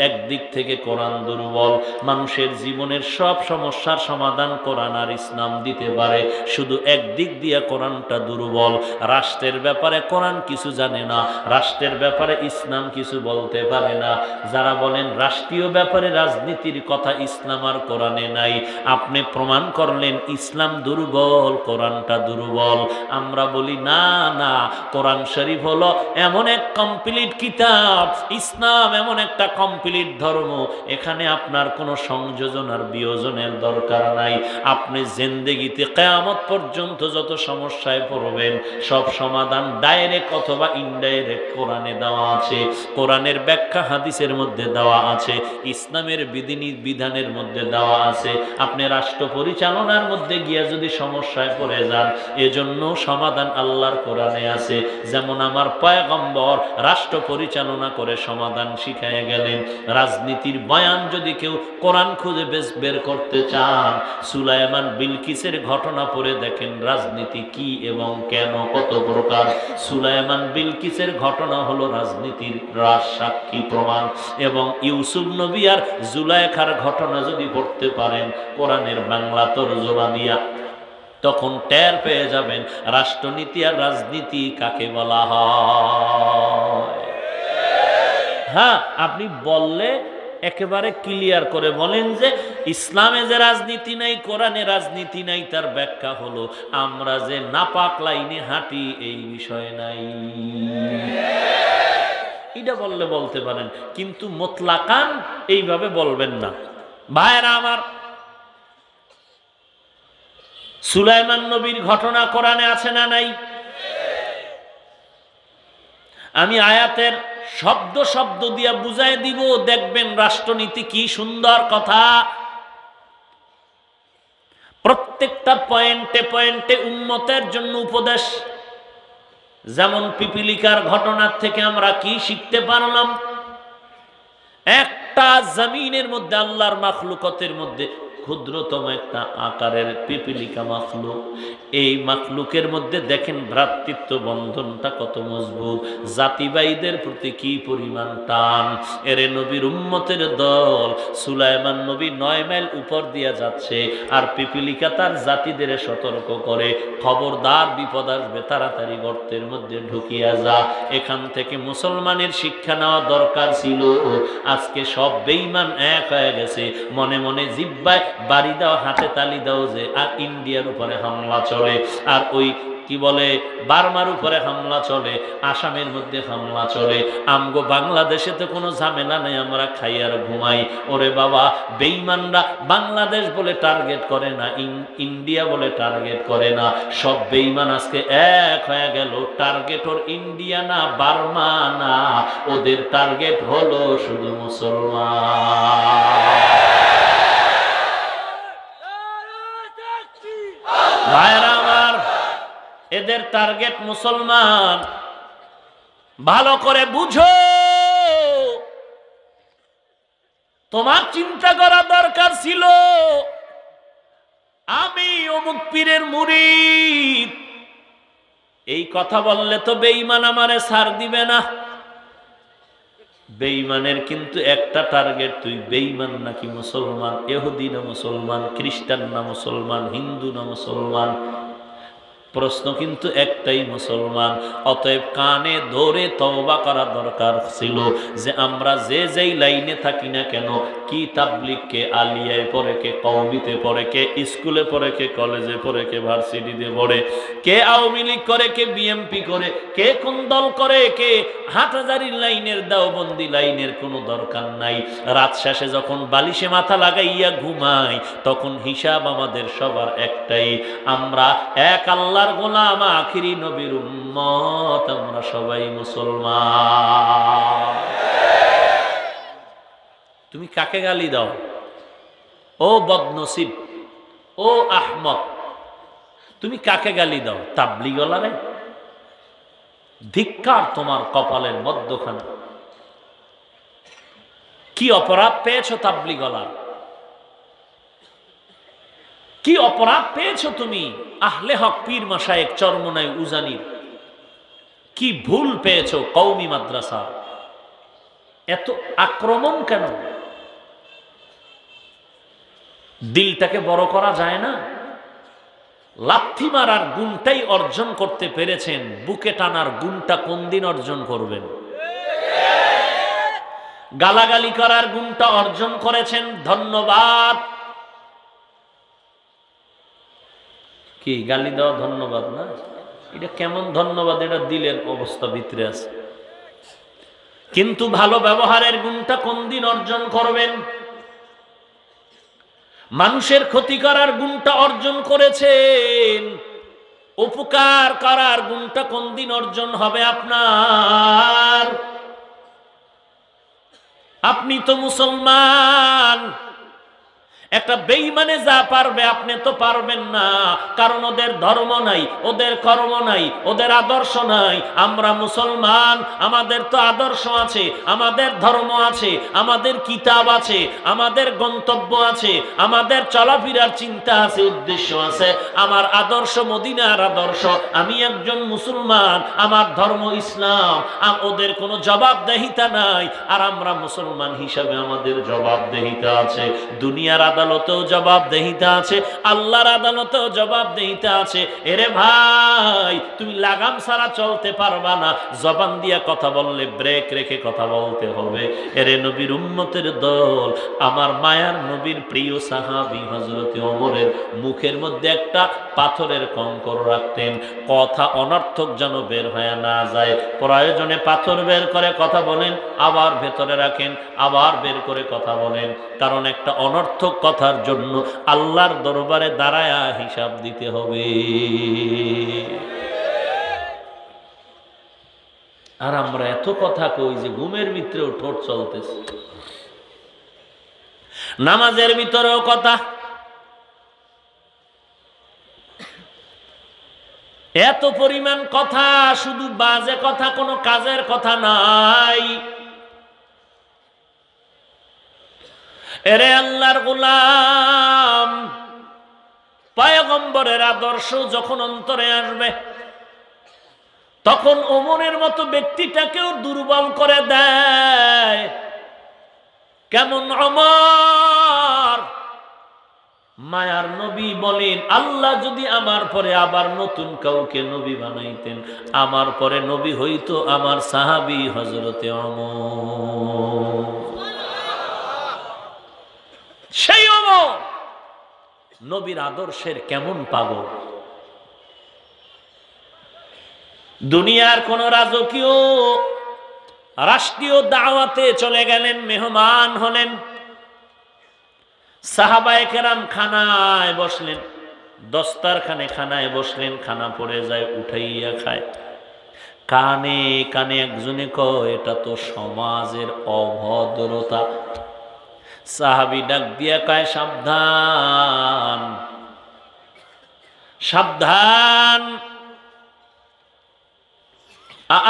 একদিক থেকে কোরআন দুর্বল। মানুষের জীবনের সব সমস্যার সমাধান কোরআন আর ইসলাম দিতে পারে, শুধু একদিক দিয়ে কোরআনটা দুর্বল। রাষ্ট্রের ব্যাপারে কোরআন কিছু জানে না, রাষ্ট্রের ব্যাপারে ইসলাম কিছু বলতে পারে না। যারা বলেন রাষ্ট্রীয় ব্যাপারে রাজনীতির কথা ইসলাম আর কোরআনে নাই, আপনি প্রমাণ করলেন ইসলাম দুর্বল, কোরআনটা দুর্বল। আমরা বলি না না, কোরআন শরীফ হলো এমন এক কমপ্লিট কিতাব, ইসলাম এমন একটা কমপ্লিট ধর্ম, এখানে আপনার কোনো সংযোজন আর বিয়োজনের দরকার নাই। আপনি জিন্দেগিতে কিয়ামত পর্যন্ত যত সমস্যায় পড়বেন, সব সমাধান ডাইরেক্ট অথবা ইনডাইরেক্ট কোরআনে দেওয়া আছে। কোরআনের ব্যাখ্যা হাদিসের মধ্যে দেওয়া আছে, ইসলামের বিধানের মধ্যে দেওয়া আছে। আপনি রাষ্ট্র পরিচালনার মধ্যে গিয়া যদি সমস্যায় পড়ে যান, এজন্য সমাধান আল্লাহর কোরআনে আছে। যেমন আমার পয়গম্বর রাষ্ট্র পরিচালনা করে সমাধান শিখাইয়া গেলেন। রাজনীতির বয়ান যদি কেউ কোরআন খুঁজে বের করতে চান, সুলাইমান বিলকিসের ঘটনা পড়ে দেখেন রাজনীতি কি এবং কেন, কত প্রকার। সুলাইমান বিলকিসের ঘটনা হলো রাজনীতির সাক্ষী প্রমাণ। এবং ইউসুফ নবী আর জুলাইখার ঘটনা যদি পড়তে পারেন কোরআনের বাংলা তরজমা দিয়া, তখন টের পেয়ে যাবেন রাষ্ট্রনীতি আর রাজনীতি কাকে বলা হয়। হ্যাঁ, আপনি বললে একেবারে ক্লিয়ার করে বলেন যে ইসলামে যে রাজনীতি নাই, কোরআনে রাজনীতি নাই, তার ব্যাখ্যা হলো আমরা যে নাপাক লাইনে হাঁটি এই বিষয় নাই। এটা বললে বলতে পারেন, কিন্তু মুতলাকান এইভাবে বলবেন না। ভাইরা আমার, সুলাইমান নবীর ঘটনা কোরআনে আছে না নাই? আমি আয়াতের শব্দ শব্দ দিয়া বুঝাই দিব, দেখবেন রাষ্ট্রনীতি কি সুন্দর কথা। প্রত্যেকটা পয়েন্টে পয়েন্টে উম্মতের জন্য উপদেশ। যেমন পিপিলিকার ঘটনার থেকে আমরা কি শিখতে পারলাম? একটা জমিনের মধ্যে আল্লাহর মাখলুকতের মধ্যে ক্ষুদ্রতম একটা আকারের পিপিলিকা মাখলুক, এই মাখলুকের মধ্যে দেখেন ভ্রাতৃত্ব বন্ধনটা কত মজবুত, জাতিবাইদের প্রতি কি পরিমাণ টান। এরে নবীর উম্মতের দল, সুলাইমান নবী 9 মাইল উপর দিয়া যাচ্ছে, আর পিপিলিকা তার জাতিদের সতর্ক করে, খবরদার বিপদ আসবে, তাড়াতাড়ি গর্তের মধ্যে ঢুকিয়া যা। এখান থেকে মুসলমানের শিক্ষা নেওয়া দরকার ছিল। আজকে সব বেঈমান এক হয়ে গেছে, মনে মনে জিব্বায় বাড়ি দাও, হাতে তালি দাও যে, আর ইন্ডিয়ার উপরে হামলা চলে, আর ওই কি বলে বার্মার উপরে হামলা চলে, আসামের মধ্যে হামলা চলে। আমগো বাংলাদেশে তো কোনো ঝামেলা নেই, আমরা খাই আর ঘুমাই। ওরে বাবা, বেঈমানরা বাংলাদেশ বলে টার্গেট করে না, ইন্ডিয়া বলে টার্গেট করে না, সব বেঈমান আজকে এক হয়ে গেল। টার্গেট ওর ইন্ডিয়া না, বার্মা না, ওদের টার্গেট হলো শুধু মুসলমান। ভাইরা আমার, এদের টার্গেট মুসলমান। ভালো করে বুঝো, তোমার চিন্তা করা দরকার ছিল আমি অমুক পীরের মুরিদ। এই কথা বললে তো বেঈমান আমারে ছাড় দিবে না। বেঈমানের কিন্তু একটা টার্গেট, তুই বেঈমান নাকি মুসলমান, ইহুদি না মুসলমান, খ্রিস্টান না মুসলমান, হিন্দু না মুসলমান। প্রশ্ন কিন্তু একটাই, মুসলমান। অতএব কানে ধরে তওবা করা দরকার ছিল যে আমরা যে যেই লাইনে থাকি না কেন, কি তাবলীগ, কে আলিয়ায় পড়ে, কে কওমিতে পড়ে, কে স্কুলে পড়ে, কে কলেজে পড়ে, কে ভার্সিটিতে পড়ে, কে আওয়ামী লীগ করে, কে বিএমপি করে, কে কোন দল করে, কে হাটহাজারীর লাইনের, দেওবন্দি লাইনের কোনো দরকার নাই। রাত শেষে যখন বালিশে মাথা লাগাইয়া ঘুমাই, তখন হিসাব আমাদের সবার একটাই, আমরা এক আল্লাহর গোলাম, আখিরি নবীর উম্মত, আমরা সবাই মুসলমান। তুমি কাকে গালি দাও? ও বদনসিব, ও আহমক, তুমি কাকে গালি দাও? তাবলীগওয়ালারে? ধিক্কার তোমার কপালের মধ্যখানে। কি অপরাধ পেয়েছো তাবলীগওয়ালার? কি অপরাধ পেয়েছো তুমি আহলে হক পীর মাশায়েখ চরমনাই উজানির? কি ভুল পেয়েছো কওমি মাদ্রাসা? এত আক্রমণ কেন? দিলটাকে বড় করা যায় না? লাথি মারার গুণটাই অর্জন করতে পেরেছেন, বুকে টানার গুণটা কোন দিন অর্জন করবেন? গালাগালি করার গুণটা অর্জন করেছেন, ধন্যবাদ। কি গালি দেওয়া ধন্যবাদ না? এটা কেমন ধন্যবাদ? এটা দিলের অবস্থা ভিতরে আছে। কিন্তু ভালো ব্যবহারের গুণটা কোন দিন অর্জন করবেন? মানুষের ক্ষতি করার গুণটা অর্জন করেছেন, উপকার করার গুণটা কোন দিন অর্জন হবে আপনার? আপনি তো মুসলমান। একটা বেঈমানে যা পারবে আপনি তো পারবেন না, কারণ ওদের ধর্ম নাই, ওদের কর্ম নাই, ওদের আদর্শ নাই। আমরা মুসলমান, আমাদের তো আদর্শ আছে, আমাদের ধর্ম আছে, আমাদের কিতাব আছে, আমাদের গন্তব্য আছে, আমাদের চলাফেরার চিন্তা আছে, উদ্দেশ্য আছে। আমার আদর্শ মদিনার আদর্শ, আমি একজন মুসলমান, আমার ধর্ম ইসলাম। ওদের কোনো জবাবদেহিতা নাই, আর আমরা মুসলমান হিসাবে আমাদের জবাবদেহিতা আছে। দুনিয়ার আদালতেও জবাবদেহিতা আছে, আল্লাহর আদালতেও জবাবদেহিতা আছে। এরে ভাই, তুমি লাগাম ছাড়া চলতে পারবা না। জবান দিয়া কথা বললে ব্রেক রেখে কথা বলতে হবে। এরে নবীর উম্মতের দল, আমার মায়ার নবীর প্রিয় সাহাবী হযরত ওমরের মুখের মধ্যে একটা পাথরের কঙ্কর রাখতেন, কথা অনর্থক যেন বের হয়ে না যায়। প্রয়োজনে পাথর বের করে কথা বলেন, আবার ভেতরে রাখেন, আবার বের করে কথা বলেন, কারণ একটা অনর্থক কথার জন্য আল্লাহর দরবারে দাঁড়ায়া হিসাব দিতে হবে। আর আমরা এত কথা কই যে ঘুমের ভিতরেও ঠোঁট চলতেছে, নামাজের ভিতরেও কথা। এত পরিমাণ কথা, শুধু বাজে কথা, কোনো কাজের কথা নাই। এরে আল্লাহর গোলাম, পয়গম্বরের আদর্শ যখন অন্তরে আসবে, তখন ওমরের মতো ব্যক্তিটাকেও দুর্বল করে দেয়। কেমন ওমর? মায়ার নবী বলেন, আল্লাহ যদি আমার পরে আবার নতুন কাউকে নবী বানাইতেন, আমার পরে নবী হইতো আমার সাহাবী হযরতে ওমর। সেই ওমর নবীর আদর্শের কেমন পাগল। দুনিয়ার কোন রাজকীয় রাষ্ট্রীয় দাওয়াতে চলে গেলেন, মেহমান হলেন, সাহাবায়ে কেরাম খানায় বসলেন, দস্তারখানে খানায় বসলেন, খানা পড়ে যায়, উঠাইয়া খায়। কানে কানে একজনে কয়, এটা তো সমাজের অভদ্রতা। সাহাবী ডাক দিয়া কয়, সাবধান সাবধান,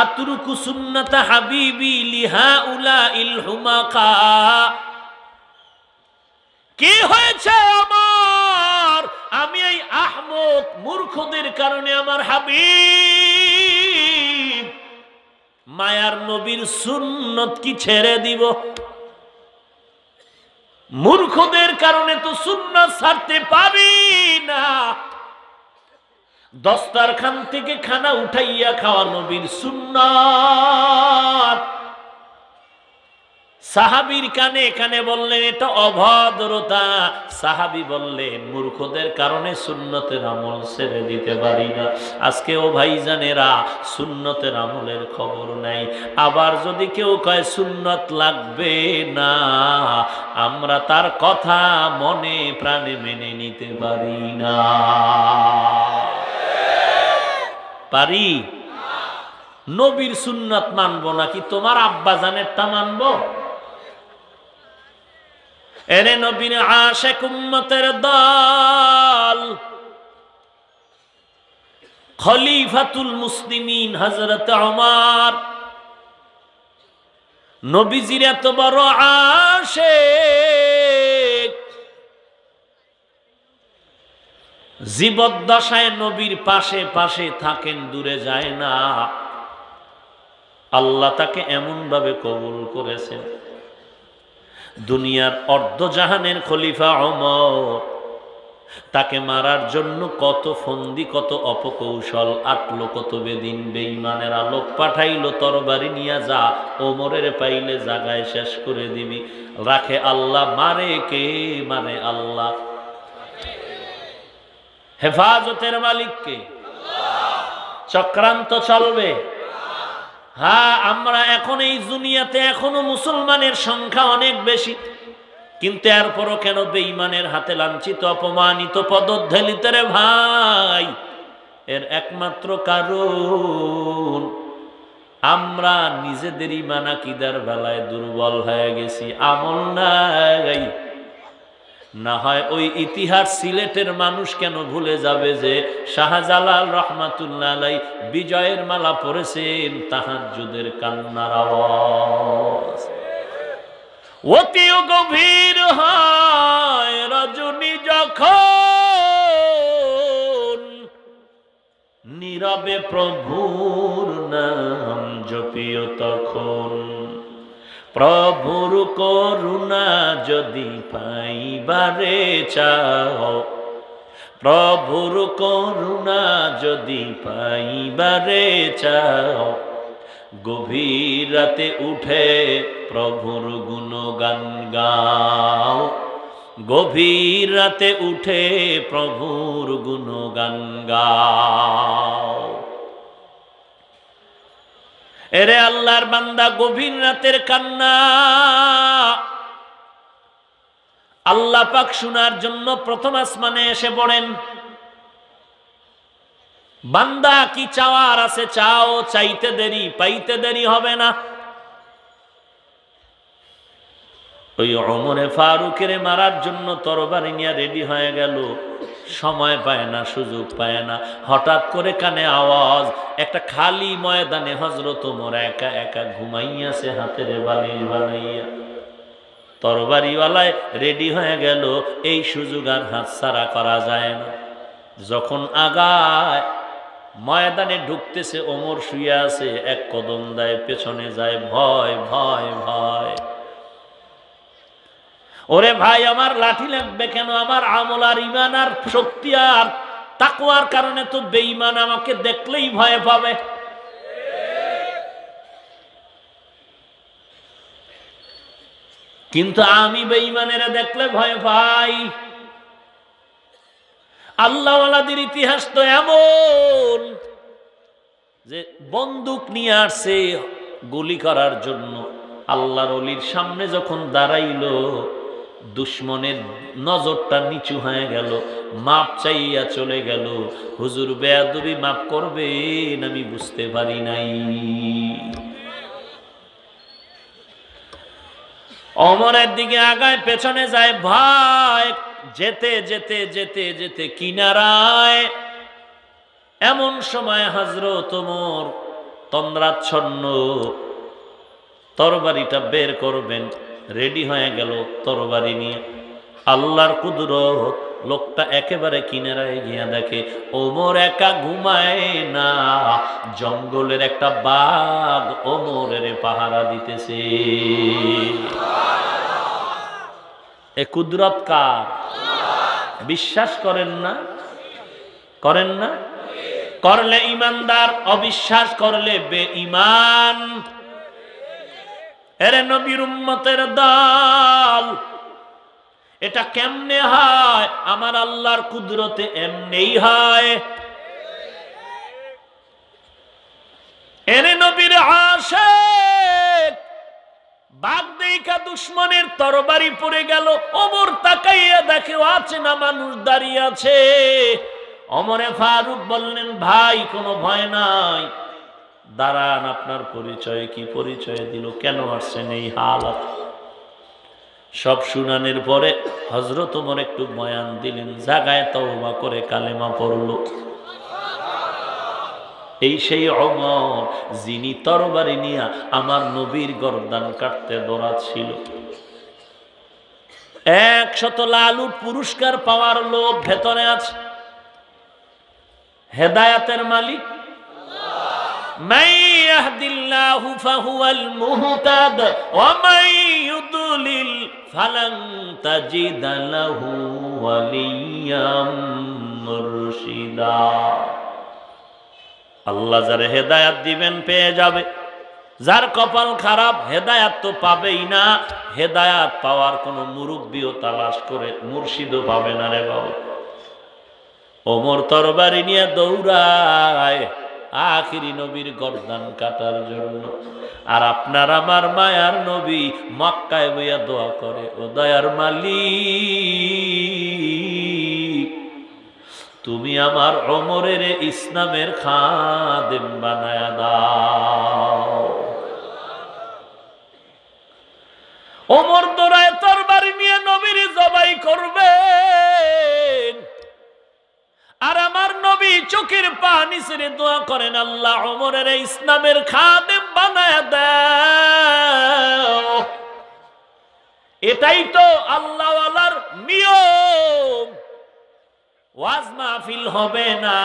আতরুকু সুন্নাতা হাবিবি লিহাউলাইল হুমাকা। কি হয়েছে আমার? আমি এই আহমক মূর্খদের কারণে আমার হাবিব মায়ার নবীর সুন্নত কি ছেড়ে দিব? মূর্খদের কারণে তো সুন্নাত ছাড়তে পারি না। দস্তারখান থেকে খানা উঠাইয়া খাওয়া নবীর সুন্নাত। সাহাবীর কানে কানে বললেন এটা অভদ্রতা। সাহাবী বললেন মূর্খদের কারণে সুন্নতের আমল ছেড়ে দিতে পারি না। আজকে ও ভাইজানেরা সুন্নতের আমলের খবর নাই। আবার যদি কেউ কয় সুন্নত লাগবে না, আমরা তার কথা মনে প্রাণে মেনে নিতে পারি না। পারি? নবীর সুন্নত মানবো নাকি তোমার আব্বা জানেরটা মানবো? এরে নবীর আশিক উম্মতের দল, খলিফাতুল মুসলিমিন হযরত ওমর নবীজির এত বড় আশিক, জীবদ্দশায় নবীর পাশে পাশে থাকেন, দূরে যায় না। আল্লাহ তাকে এমন ভাবে কবুল করেছেন, দুনিয়ার অর্ধজাহানের খলিফা ওমর তাকে মারার জন্য কত ফন্দি, কত অপকৌশল আটলো, কত বেদিন বেঈমানের আলোক পাঠাইলো, তরবারি নিয়ে যা ওমরের পাইলে জাগায় শেষ করে দিবি। রাখে আল্লাহ, মারে কে? মারে আল্লাহ। হেফাজতের মালিক কে? চক্রান্ত চলবে। হ্যাঁ, আমরা এখন এই দুনিয়াতে এখনো মুসলমানের সংখ্যা অনেক বেশি, কিন্তু এরপরও কেন বেঈমানের হাতে লাঞ্ছিত, অপমানিত, পদোদ্ধলিত রে ভাই? এর একমাত্র কারণ আমরা নিজেদের ঈমান আকীদার বেলায় দুর্বল হয়ে গেছি, আমল নাই। না হয় ওই ইতিহাস সিলেটের মানুষ কেন ভুলে যাবে যে শাহজালাল রহমাতুল্লাহ আলাইহি বিজয়ের মালা পরেছেন তাহাজ্জুদের কান্নার আওয়াজ। অতিও গভীর হয় রজনী যখন, নীরবে প্রভুর নাম জপিও তখন। প্রভুর করুণা যদি পাইবারে চাও, প্রভুর করুণা যদি পাইবারে চাও, গভীর রাতে উঠে প্রভুর গুণগান গাও, গভীর রাতে উঠে প্রভুর গুণগান গাও। এরে আল্লাহর বান্দা, গভীর রাতের কান্না আল্লাহ পাক শোনার জন্য প্রথম আসমানে এসে পড়েন। বান্দা কি চাওয়ার আছে চাও, চাইতে দেরি পাইতে দেরি হবে না। ওই ওমরে ফারুকের মারার জন্য তরবারি নিয়ে রেডি হয়ে গেল, সময় পায় না, সুযোগ পায় না। হঠাৎ করে কানে আওয়াজ, একটা খালি ময়দানে হযরত ওমর একা একা ঘুমাইয়াছে হাতের বালিশ বানাইয়া। তরবারিওয়ালায় রেডি হয়ে গেল, এই সুযোগ আর হাতছাড়া করা যায় না। যখন আগায় ময়দানে ঢুকতেছে, ওমর শুয়ে আছে, এক কদম দেয়, পেছনে যায়, ভয় ভয় ভয়। ওরে ভাই, আমার লাঠি লাগবে কেন? আমার আমল আর ঈমান আর শক্তি আর তাকওয়ার কারণে তো বেঈমান আমাকে দেখলেই ভয় পাবে। কিন্তু আমি বেঈমানেরা দেখলে ভয় পাই। আল্লাহওয়ালাদের ইতিহাস তো এমন যে বন্দুক নিয়ে আসছে গুলি করার জন্য, আল্লাহর ওলির সামনে যখন দাঁড়াইলো, দুশ্মনের নজরটা নিচু হয়ে গেল, মাপ চাইয়া চলে গেল। হুজুর বেয়াদবি মাফ করবেন, আমি বুঝতে পারি নাই। ওমরের দিকে আগায়, পেছনে যায়, ভাই যেতে যেতে যেতে যেতে কিনারায়। এমন সময় হযরত ওমর তন্দ্রাচ্ছন্ন, তরবারিটা বের করবেন, রেডি হয়ে গেল তরবারি নিয়ে। আল্লাহর কুদরত, লোকটা একেবারে কিনারায় গিয়া দেখে ওমর একা ঘুমায় না, জঙ্গলের একটা বাঘ ওমরের পাহারা দিতেছে। এ কুদরত কার? বিশ্বাস করেন না? করেন না? করলে ইমানদার, অবিশ্বাস করলে বেঈমান। এরে নবীর উম্মতের দল, এটা কেমনে হয়? আমার আল্লাহর কুদরতে এমনেই হয়। এরে নবীর আশিক, বাঘ দেখা দুশ্মনের তরবারি পড়ে গেল, ওমর তাকাইয়া দেখে আছে না মানুষ দাঁড়িয়ে আছে। ওমরে ফারুক বললেন, ভাই কোনো ভয় নাই, দাঁড়ান, আপনার পরিচয় কি? পরিচয় দিল। কেন আসছেন এই হালাত? সব শুনানের পরে হযরত ওমর একটু বয়ান দিলেন, জাগায় তওবা করে কালেমা পড়ল। এই সেই ওমর যিনি তরবারি নিয়ে আমার নবীর গর্দান কাটতে দৌড়াচ্ছিল। 100 লালুট পুরস্কার পাওয়ার লোভ ভেতরে আছে। হেদায়াতের মালিক মান ইয়াহদিল্লাহু ফাহুয়াল মুহতাদ ওয়া মান ইউদ্লিল ফালান তাজিদা লাহু ওয়ালিয়াম মুরশিদা। আল্লাহ যারে হেদায়াত দিবেন পেয়ে যাবে, যার কপাল খারাপ হেদায়াত তো পাবেই না। হেদায়াত পাওয়ার কোনো মুরব্বিও তালাশ করে মুর্শিদও পাবে না রে বাবা। ওমর তরবারি নিয়ে দৌড়ায় আখিরি নবীর গর্দান কাটার জন্য। আর আপনার আমার মায়ার নবী মক্কায় বইয়া দোয়া করে, ও দয়ার মালিক, তুমি আমার ওমরের ইসলামের খাদেম বানায়া দাও। ওমর দৌড়ায় তরবারি নিয়ে নবীর জবাই করবেন, আর আমার নবী চোখের পানি ছেড়ে দোয়া করেন, আল্লাহ ওমরের ইসলামের খাদেম বানায়া দাও। এটাই তো আল্লাহওয়ালার নিয়ম। ওয়াজ মাহফিল হবে না,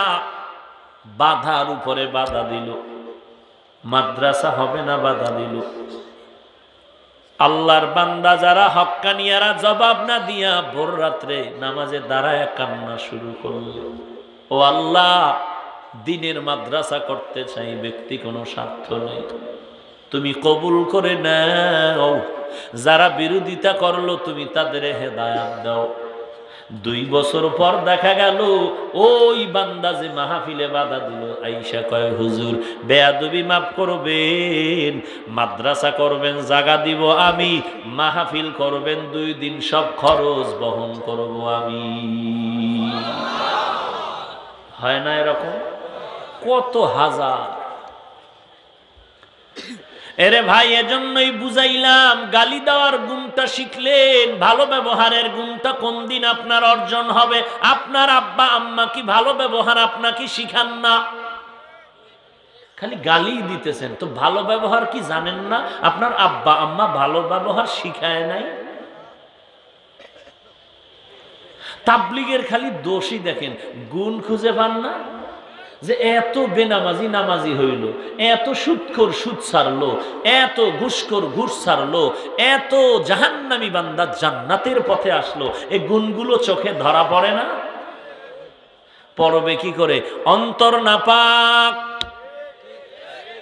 বাধার উপরে বাধা দিল। মাদ্রাসা হবে না, বাধা দিল। আল্লাহর বান্দা যারা হক্কানিয়ারা জবাব না দিয়া ভোর রাত্রে নামাজে দাঁড়ায় কান্না শুরু করল, ও আল্লাহ, দিনের মাদ্রাসা করতে চাই, ব্যক্তি কোনো স্বার্থ নেই, তুমি কবুল করে নাও। যারা বিরোধিতা করলো তুমি তাদের হেদায়াত দাও। 2 বছর পর দেখা গেল ওই বান্দা যে মাহফিলে বাধা দিল আইসা কয়, হুজুর বেয়াদবি মাফ করবেন, মাদ্রাসা করবেন, জায়গা দিব আমি, মাহফিল করবেন 2 দিন, সব খরচ বহন করব আমি। হয় না এরকম? কত হাজার। এরে ভাই, এজন্যই বুঝাইলাম, গালি দেওয়ার গুণটা শিখলেন, ভালো ব্যবহারের গুণটা কোন দিন আপনার অর্জন হবে? আপনার আব্বা আম্মা কি ভালো ব্যবহার আপনাকে শিখান না? খালি গালি দিতেছেন, তো ভালো ব্যবহার কি জানেন না? আপনার আব্বা আম্মা ভালো ব্যবহার শিখায় নাই? তাবলীগের খালি দোষই দেখেন, গুণ খুঁজে পান না? যে এত বেনামাজি নামাজি হইল, এত সুদখোর সুদ ছাড়লো, এত ঘুষখোর ঘুষ ছাড়লো, এত জাহান্নামী বান্দা জান্নাতের পথে আসলো, এই গুণগুলো চোখে ধরা পড়ে না? পড়বে কি করে? অন্তর নাপাক,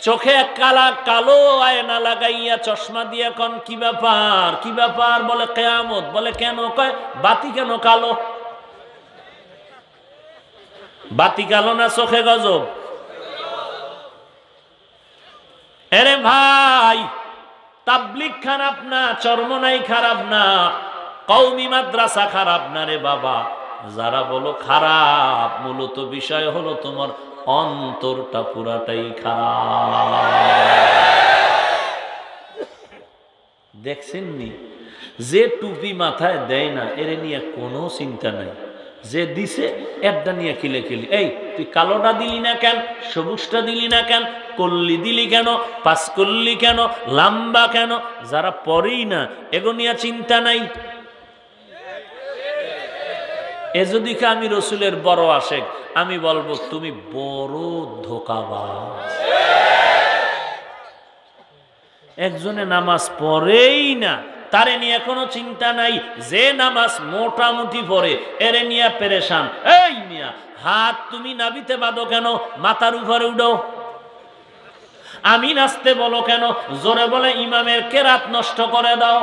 চোখে কালা কালো আয়না লাগাইয়া চশমা দিয়া কন কি ব্যাপার, কি ব্যাপার? বলে কিয়ামত। বলে কেন? কয় বাতি কেন কালো? বাতি কালো না চোখে গজব? এরে ভাই, তাবলীগ খারাপ না, চরমনাই খারাপ না, কওমি মাদ্রাসা খারাপ না রে বাবা। যারা বলো খারাপ, মূলত বিষয় হলো তোমার অন্তরটা পুরাটাই খারাপ। দেখছেন নি, যে টুপি মাথায় দেয় না এর নিয়ে কোনো চিন্তা নাই, যে দিছে একটা নিয়ে খিলে খিলি, এই তুই কালোটা দিলি না কেন, সবুজটা দিলি না কেন, কল্লি দিলি কেন, পাঁচ কল্লি কেন, লম্বা কেন? যারা পরেই না এগো নিয়ে চিন্তা নাই। এ যদি আমি রসুলের বড় আশেক, আমি বলবো তুমি বড় ধোঁকাবাজ। একজনে নামাজ পড়েই না, তারে নিয়ে কোনো চিন্তা নাই। যে নামাজ মোটামুটি পড়ে এরে নিয়ে পেরেশান। এই মিয়া, হাত তুমি নাবিতে বাঁধো কেন? মাথার উপরে উঠো। আমি নাচতে বলো কেন? জোরে বলে ইমামের কেরাত নষ্ট করে দাও।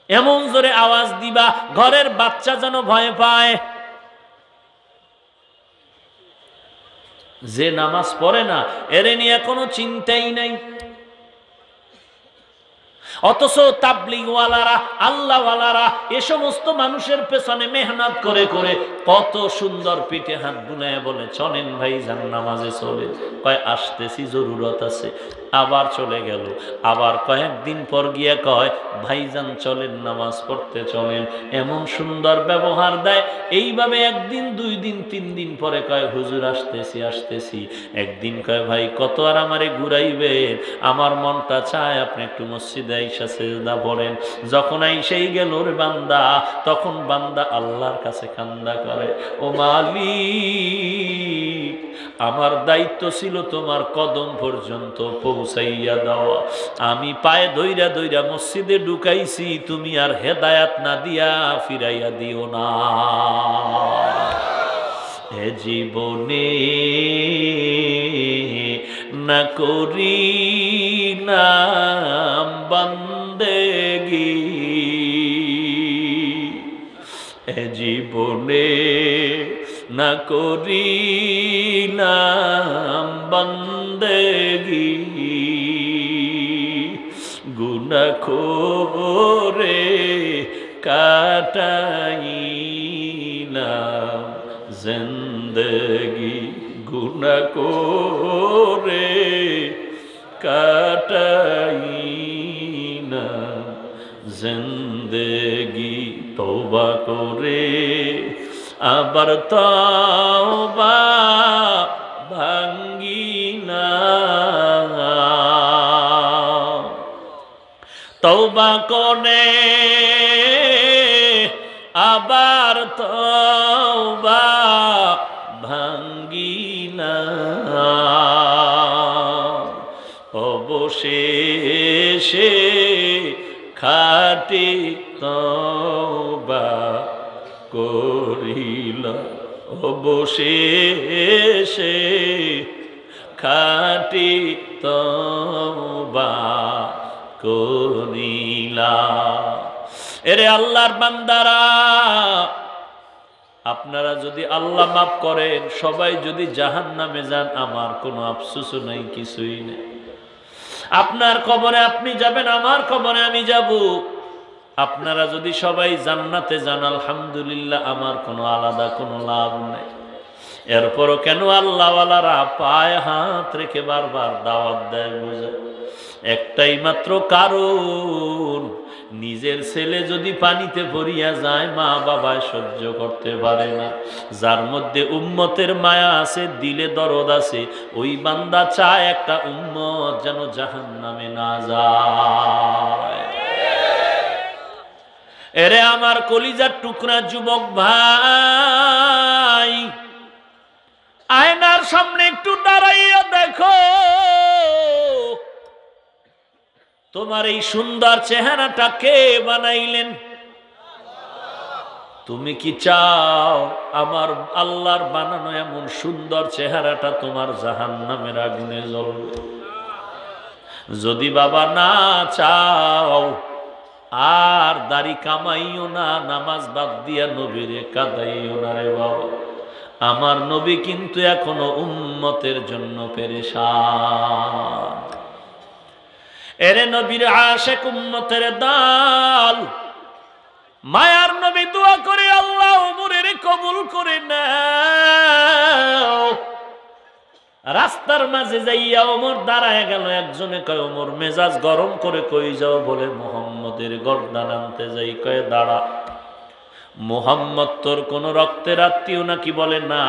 এমন জোরে আওয়াজ দিবা ঘরের বাচ্চা যেন ভয় পায়। যে নামাজ পড়ে না এরে নিয়ে কোনো চিন্তাই নাই। অথচ তাবলীগওয়ালারা, আল্লাহওয়ালারা এ সমস্ত মানুষের পেছনে মেহনত করে করে কত সুন্দর পিঠে হাত বুলায় বলে চলেন ভাই যান নামাজে চলে। কয় আসতেছি, জরুরত আছে। আবার চলে গেল। আবার কয়েকদিন পর গিয়ে কয় ভাইজান চলেন নামাজ পড়তে চলেন। এমন সুন্দর ব্যবহার দেয়। এইভাবে একদিন, 2 দিন, 3 দিন পরে কয় হুজুর আসতেছি আসতেছি। একদিন কয় ভাই কত আর আমারে ঘুরাইবেন, আমার মনটা চায় আপনি একটু মসজিদে আইসা সেজদা পড়েন। যখন আইসাই গেল রে বান্দা, তখন বান্দা আল্লাহর কাছে কান্দা করে, ও মালিক আমার দায়িত্ব ছিল তোমার কদম পর্যন্ত পৌঁছাইয়া দেওয়া। আমি পায়ে দইরা দইরা মসজিদে ঢুকাইছি, তুমি আর হেদায়াত না দিয়া ফিরাইয়া দিও না। এ জীবনে না করি নাম বান্দেগি, এ জীবনে না করিলাম বান্দেগি, গুনাহ করে কাটাইলাম জিন্দেগি, গুনাহ করে কাটাইলাম জিন্দেগি। তওবা করে আবার তওবা ভাঙ্গিলাম, তওবা করে আবার তওবা ভাঙ্গিলাম, অবশেষে খাঁটি তওবা করিলাম, অবশেষে খাঁটি তওবা করিলাম। এরে আল্লাহর বান্দারা, আপনারা যদি আল্লাহ মাফ করেন, সবাই যদি জাহান্নামে যান, আমার কোনো আফসোস নাই, কিছুই নেই। আপনার কবরে আপনি যাবেন, আমার কবরে আমি যাব। আপনারা যদি সবাই জান্নাতে যান, আলহামদুলিল্লাহ, আমার কোনো আলাদা কোনো লাভ নেই। এরপরও কেন আল্লাহওয়ালারা পায়ে হাত রেখে বারবার দাওয়াত দেয় বোঝায়? একটাই মাত্র কারণ, নিজের ছেলে যদি পানিতে পড়িয়া যায়, মা বাবায় সহ্য করতে পারে না। যার মধ্যে উম্মতের মায়া আছে, দিলে দরদ আছে, ওই বান্দা চায় একটা উম্মত যেন জাহান্নামে না যায়। এরে আমার কলিজার টুকরা যুবক ভাই, আয়নার সামনে একটু দাঁড়াইয়া দেখো, তোমার এই সুন্দর চেহারাটা কে বানাইলেন? তুমি কি চাও আমার আল্লাহর বানানো এমন সুন্দর চেহারাটা তোমার জাহান্নামের আগুনে জ্বলবে? যদি বাবা না চাও, আর দাড়ি কামাইও না, নামাজ বাদ দিয়া নবীরে কাঁদাইও না রে বাবা। আমার নবী কিন্তু এখনো উম্মতের জন্য পেরেশান। এরে নবীর আশিক উম্মতের দল, মায়ার নবী দোয়া করে, আল্লাহ ওমরের কবুল করে নাও। রাস্তার মাঝে যাইয়া ওমর দাঁড়ায় গেল। একজনে কয় ওমর মেজাজ গরম করে কই যাও? বলে মুহাম্মদের গর্দান আনতে যাই। কয় দাঁড়া, মুহাম্মদ তোর কোন রক্তের আত্মীয় নাকি? বলে না।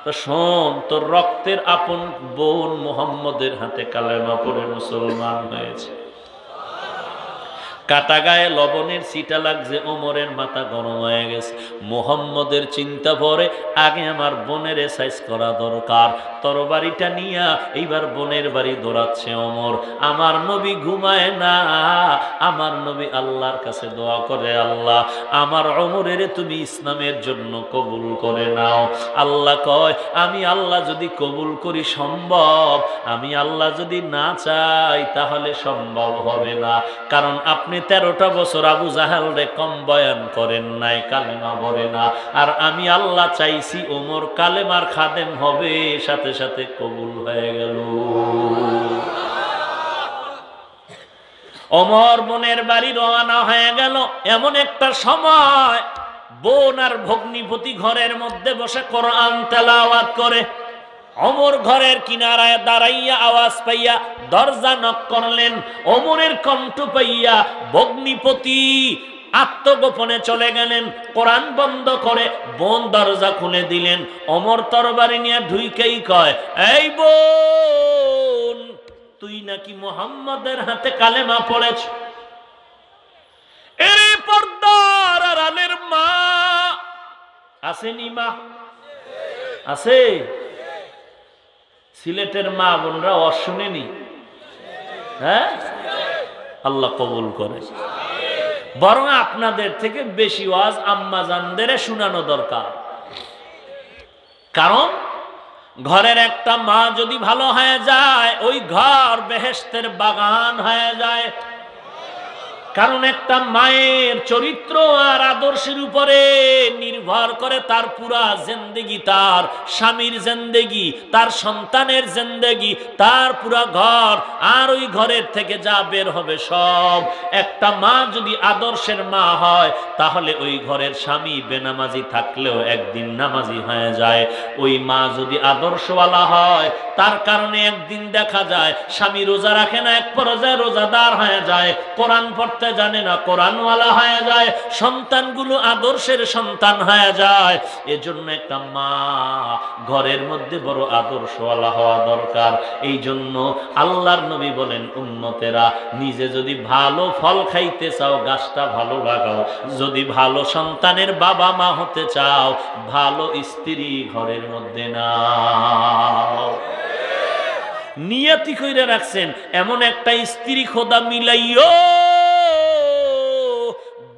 তো শোন, তোর রক্তের আপন বোন মুহাম্মদের হাতে কালেমা পড়ে মুসলমান হয়েছে। কাটা গায়ে লবণের ছিটা লাগছে, ওমরের মাথা গরম হয়ে গেছে। মুহাম্মদের চিন্তা পড়ে, আগে আমার বোনের সাইজ করা দরকার। তরবারিটা নিয়া এইবার বোনের বাড়ি দৌড়াচ্ছে ওমর। আমার নবী ঘুমায় না, আমার নবী আল্লাহর কাছে দোয়া করে, আল্লাহ আমার ওমরের তুমি ইসলামের জন্য কবুল করে নাও। আল্লাহ কয়, আমি আল্লাহ যদি কবুল করি সম্ভব, আমি আল্লাহ যদি না চাই তাহলে সম্ভব হবে না। কারণ আপনি 13টা বছর আবু জাহাল রে কম বয়ান করেন নাই, কালেমা বলে না। আর আমি আল্লাহ চাইছি ওমর কালেমার খাদেম হবে, সাথে সাথে কবুল হয়ে গেল। ওমর বোনের বাড়ি রওনা হয়ে গেল। এমন একটা সময় বোন আর ভগ্নিপতি ঘরের মধ্যে বসে কোরআন তেলাওয়াত করে। ওমর ঘরের কিনারায় দাঁড়াইয়া আওয়াজ পাইয়া দরজা নক করলেন। ওমরের কণ্ঠ পাইয়া ভগ্নিপতি আত্মগোপনে চলে গেলেন। কোরআন বন্ধ করে বোন দরজা খুলে দিলেন। ওমর তরবারি নিয়ে ঢুইকেই কয়, এই বোন, তুই নাকি মুহাম্মদের হাতে কালেমা পড়েছ? এরে পর্দার আড়ালের মা আসেনি? মা আছে? সিলেটের মা বোনরা অশুনেনি? হ্যাঁ, আল্লাহ কবুল করে। বরং আপনাদের থেকে বেশি ওয়াজ আম্মা জানদের শোনানো দরকার। কারণ ঘরের একটা মা যদি ভালো হয়ে যায়, ওই ঘর বেহেশতের বাগান হয়ে যায়। কারণ একটা মায়ের চরিত্র আর আদর্শের উপরে নির্ভর করে তার পুরা জিন্দেগি, তার স্বামীর জিন্দেগি, তার সন্তানের জিন্দেগি, তার পুরা ঘর, আর ওই ঘরের থেকে যা বের হবে সব। একটা মা যদি আদর্শের মা হয়, তাহলে ওই ঘরের স্বামী বেনামাজি থাকলেও একদিন নামাজি হয়ে যায়। ওই মা যদি আদর্শওয়ালা হয়, তার কারণে একদিন দেখা যায় স্বামী রোজা রাখে না, এক পর্যায়ে রোজাদার হয়ে যায়, কোরআন পড়তে জানে না, কোরআনওয়ালা হয়ে যায়, সন্তানগুলো আদর্শের সন্তান হয়ে যায়। এজন্য একটা মা ঘরের মধ্যে বড় আদর্শওয়ালা হওয়া দরকার। এই জন্য আল্লাহর নবী বলেন, উম্মতেরা নিজে যদি ভালো ফল খাইতে চাও, গাছটা ভালো লাগাও। যদি ভালো সন্তানের বাবা মা হতে চাও, ভালো স্ত্রী ঘরের মধ্যে নাও। নিয়তি কইরা রাখছেন, এমন একটা স্ত্রী খোদা মিলাইও,